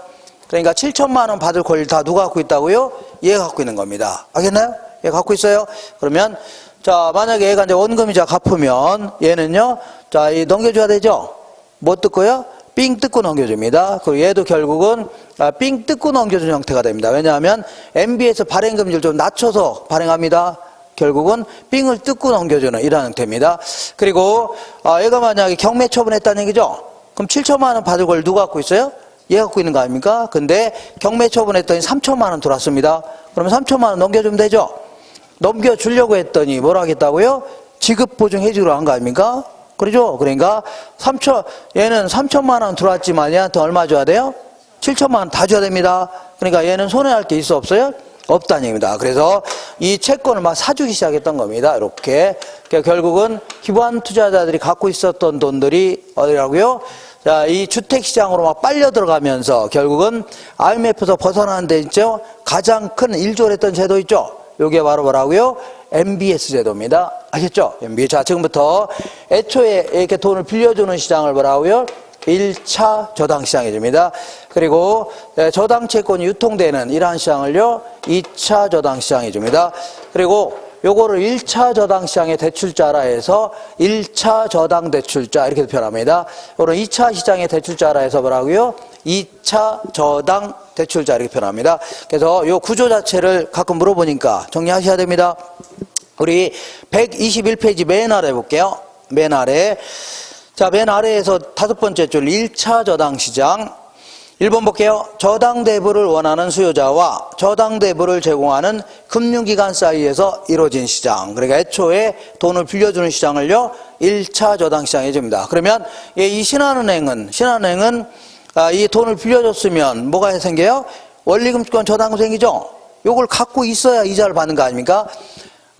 그러니까 7천만 원 받을 권리 다 누가 갖고 있다고요? 얘가 갖고 있는 겁니다. 알겠나요? 얘 갖고 있어요. 그러면 자, 만약에 얘가 이제 원금이자 갚으면 얘는요, 자, 이 넘겨줘야 되죠? 뭐 뜯고요? 삥 뜯고 넘겨줍니다. 그리고 얘도 결국은 삥 뜯고 넘겨주는 형태가 됩니다. 왜냐하면 MB에서 발행금리를 좀 낮춰서 발행합니다. 결국은 삥을 뜯고 넘겨주는 이런 형태입니다. 그리고 얘가 만약에 경매 처분했다는 얘기죠. 그럼 7천만 원 받을 걸 누가 갖고 있어요? 얘 갖고 있는 거 아닙니까? 근데 경매 처분했더니 3천만 원 들어왔습니다. 그러면 3천만 원 넘겨주면 되죠. 넘겨주려고 했더니 뭘 하겠다고요? 지급보증해 주기로 한 거 아닙니까? 그러죠? 그러니까 얘는 3천만 원 들어왔지만 얘한테 얼마 줘야 돼요? 7천만 원 다 줘야 됩니다. 그러니까 얘는 손해할 게 있어 없어요? 없다는 얘기입니다. 그래서 이 채권을 막 사주기 시작했던 겁니다. 이렇게. 그러니까 결국은 기관 투자자들이 갖고 있었던 돈들이 어디라고요? 자, 이 주택시장으로 막 빨려 들어가면서 결국은 IMF에서 벗어나는 데 있죠? 가장 큰 일조를 했던 제도 있죠? 요게 바로 뭐라고요? MBS 제도입니다. 아셨죠? MBS. 자, 지금부터 애초에 이렇게 돈을 빌려주는 시장을 뭐라고요? 1차 저당시장 해줍니다. 그리고 저당 채권이 유통되는 이러한 시장을요, 2차 저당시장 해줍니다. 그리고 요거를 1차 저당 시장의 대출자라 해서 1차 저당 대출자 이렇게 표현합니다. 요거는 2차 시장의 대출자라 해서 뭐라고요? 2차 저당 대출자 이렇게 표현합니다. 그래서 요 구조 자체를 가끔 물어보니까 정리하셔야 됩니다. 우리 121페이지 맨 아래 볼게요. 맨 아래. 자, 맨 아래에서 다섯 번째 줄 1차 저당 시장. 1번 볼게요. 저당 대부를 원하는 수요자와 저당 대부를 제공하는 금융기관 사이에서 이루어진 시장. 그러니까 애초에 돈을 빌려주는 시장을요, 1차 저당 시장이 줍니다. 그러면 이 신한은행은 이 돈을 빌려줬으면 뭐가 생겨요? 원리금권 저당금 생기죠? 요걸 갖고 있어야 이자를 받는 거 아닙니까?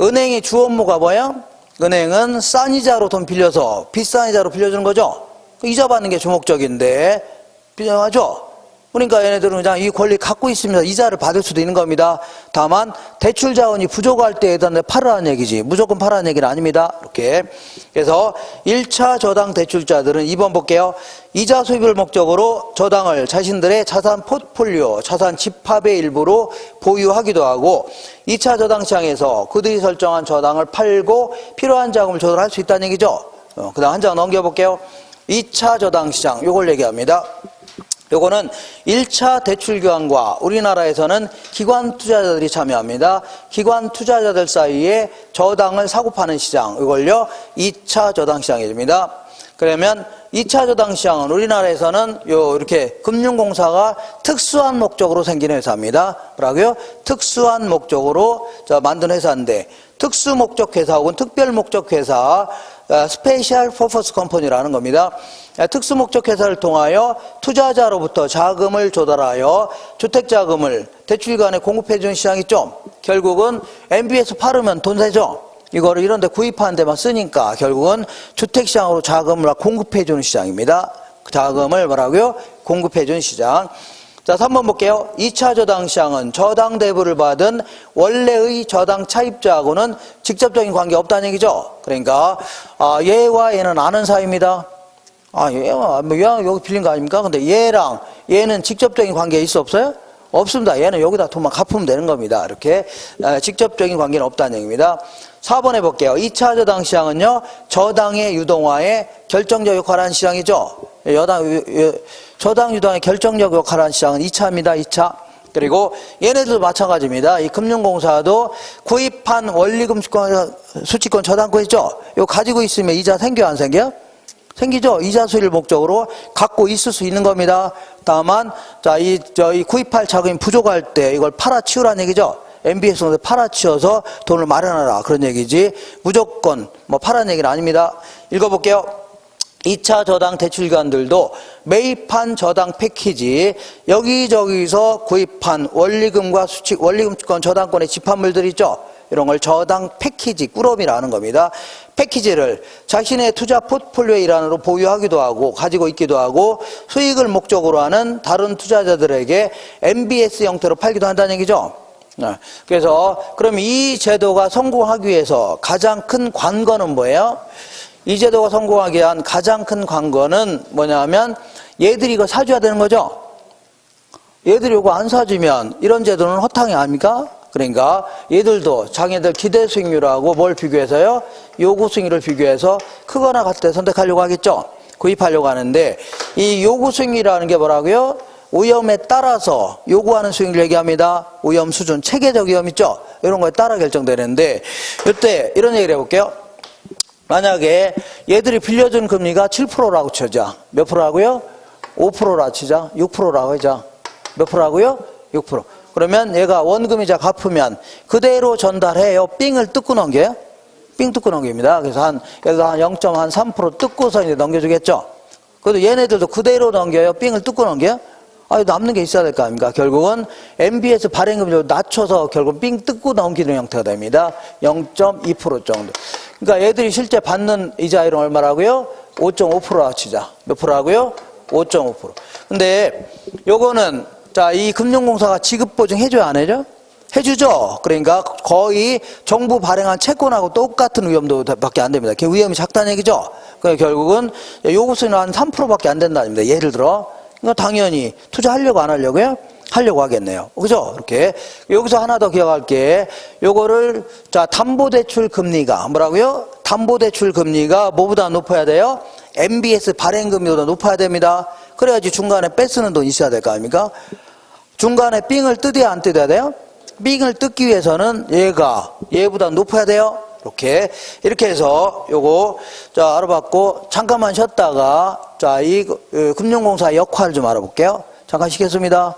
은행의 주 업무가 뭐예요? 은행은 싼 이자로 돈 빌려서 비싼 이자로 빌려주는 거죠? 이자 받는 게 주목적인데, 비정하죠? 그러니까 얘네들은 그냥 이 권리 갖고 있으면서 이자를 받을 수도 있는 겁니다. 다만, 대출 자원이 부족할 때에 대한 팔으라는 얘기지, 무조건 팔으라는 얘기는 아닙니다. 이렇게. 그래서 1차 저당 대출자들은 2번 볼게요. 이자 수입을 목적으로 저당을 자신들의 자산 포트폴리오, 자산 집합의 일부로 보유하기도 하고 2차 저당 시장에서 그들이 설정한 저당을 팔고 필요한 자금을 조달할 수 있다는 얘기죠. 그 다음 한 장 넘겨볼게요. 2차 저당 시장, 요걸 얘기합니다. 요거는 1차 대출기관과 우리나라에서는 기관 투자자들이 참여합니다. 기관 투자자들 사이에 저당을 사고 파는 시장, 이걸요 2차 저당 시장이 됩니다. 그러면 2차 저당 시장은 우리나라에서는 이렇게 금융공사가 특수한 목적으로 생긴 회사입니다. 뭐라고요? 특수한 목적으로 만든 회사인데, 특수 목적 회사 혹은 특별 목적 회사, 스페셜 퍼포스 컴퍼니라는 겁니다. 특수 목적 회사를 통하여 투자자로부터 자금을 조달하여 주택자금을 대출기관에 공급해 주는 시장이 있죠. 결국은 MBS 팔으면 돈 세죠. 이거를 이런 데 구입하는 데만 쓰니까 결국은 주택시장으로 자금을 공급해 주는 시장입니다. 자금을 뭐라고요? 공급해 주는 시장. 자, 3번 볼게요. 2차 저당 시장은 저당 대부를 받은 원래의 저당 차입자하고는 직접적인 관계 없다는 얘기죠. 그러니까 얘와 얘는 아는 사이입니다. 얘가 여기 빌린 거 아닙니까? 근데 얘랑 얘는 직접적인 관계 있어 없어요? 없습니다. 얘는 여기다 돈만 갚으면 되는 겁니다. 이렇게 직접적인 관계는 없다는 얘기입니다. 4번 해볼게요. 2차 저당 시장은요, 저당의 유동화에 결정적 역할을 하는 시장이죠. 저당 유동화에 결정적 역할을 하는 시장은 2차입니다. 2차. 그리고 얘네들도 마찬가지입니다. 이 금융공사도 구입한 원리금 수취권 저당권 있죠. 이거 가지고 있으면 이자 생겨요, 안 생겨요? 생기죠. 이자 수익을 목적으로 갖고 있을 수 있는 겁니다. 다만, 이 구입할 자금이 부족할 때 이걸 팔아치우라는 얘기죠. MBS에서 팔아치워서 돈을 마련하라. 그런 얘기지. 무조건 팔라는 얘기는 아닙니다. 읽어볼게요. 2차 저당 대출기관들도 매입한 저당 패키지, 여기저기서 구입한 원리금과 원리금권 저당권의 집합물들 있죠. 이런 걸 저당 패키지, 꾸러미라는 겁니다. 패키지를 자신의 투자 포트폴리오의 일환으로 보유하기도 하고 가지고 있기도 하고 수익을 목적으로 하는 다른 투자자들에게 MBS 형태로 팔기도 한다는 얘기죠. 그래서 그럼 이 제도가 성공하기 위해서 가장 큰 관건은 뭐예요? 이 제도가 성공하기 위한 가장 큰 관건은 뭐냐면 얘들이 이거 사줘야 되는 거죠. 얘들이 이거 안 사주면 이런 제도는 허탕이 아닙니까? 그러니까 얘들도 자기들 기대 수익률하고 뭘 비교해서요? 요구 수익률을 비교해서 크거나 같을 때 선택하려고 하겠죠. 구입하려고 하는데 이 요구 수익률이라는 게 뭐라고요? 오염에 따라서 요구하는 수익률 얘기합니다. 오염 수준, 체계적 위험 있죠? 이런 거에 따라 결정되는데 이때 이런 얘기를 해볼게요. 만약에 얘들이 빌려준 금리가 7%라고 쳐자. 몇 프로라고요? 5%라 치자. 6%라고 하자. 몇 프로라고요? 6%. 그러면 얘가 원금이자 갚으면 그대로 전달해요. 삥을 뜯고 넘겨요? 삥 뜯고 넘깁니다. 그래서 예를 들어 한 0.3% 뜯고서 이제 넘겨주겠죠. 그래도 얘네들도 그대로 넘겨요. 삥을 뜯고 넘겨요? 남는 게 있어야 될 거 아닙니까? 결국은 MBS 발행금리를 낮춰서 결국 삥 뜯고 넘기는 형태가 됩니다. 0.2% 정도. 그러니까 얘들이 실제 받는 이자율은 얼마라고요? 5.5%라고 치자. 몇 프로라고요? 5.5%. 근데 요거는 이 금융공사가 지급보증 해줘야 안 해줘? 해주죠. 그러니까 거의 정부 발행한 채권하고 똑같은 위험도 밖에 안 됩니다. 그 위험이 작다는 얘기죠. 그러니까 결국은 요구수는 한 3%밖에 안 된다는 얘기입니다. 예를 들어. 그러니까 당연히 투자하려고 안 하려고요? 하려고 하겠네요. 그죠? 이렇게. 여기서 하나 더 기억할게. 요거를, 자, 담보대출 금리가, 뭐라고요? 담보대출 금리가 뭐보다 높아야 돼요? MBS 발행금리보다 높아야 됩니다. 그래야지 중간에 뺏쓰는 돈 있어야 될 거 아닙니까? 중간에 삥을 뜯어야 안 뜯어야 돼요? 삥을 뜯기 위해서는 얘보다 높아야 돼요. 이렇게 해서 요거 자 알아봤고, 잠깐만 쉬었다가 자 이 금융공사 역할 좀 알아볼게요. 잠깐 쉬겠습니다.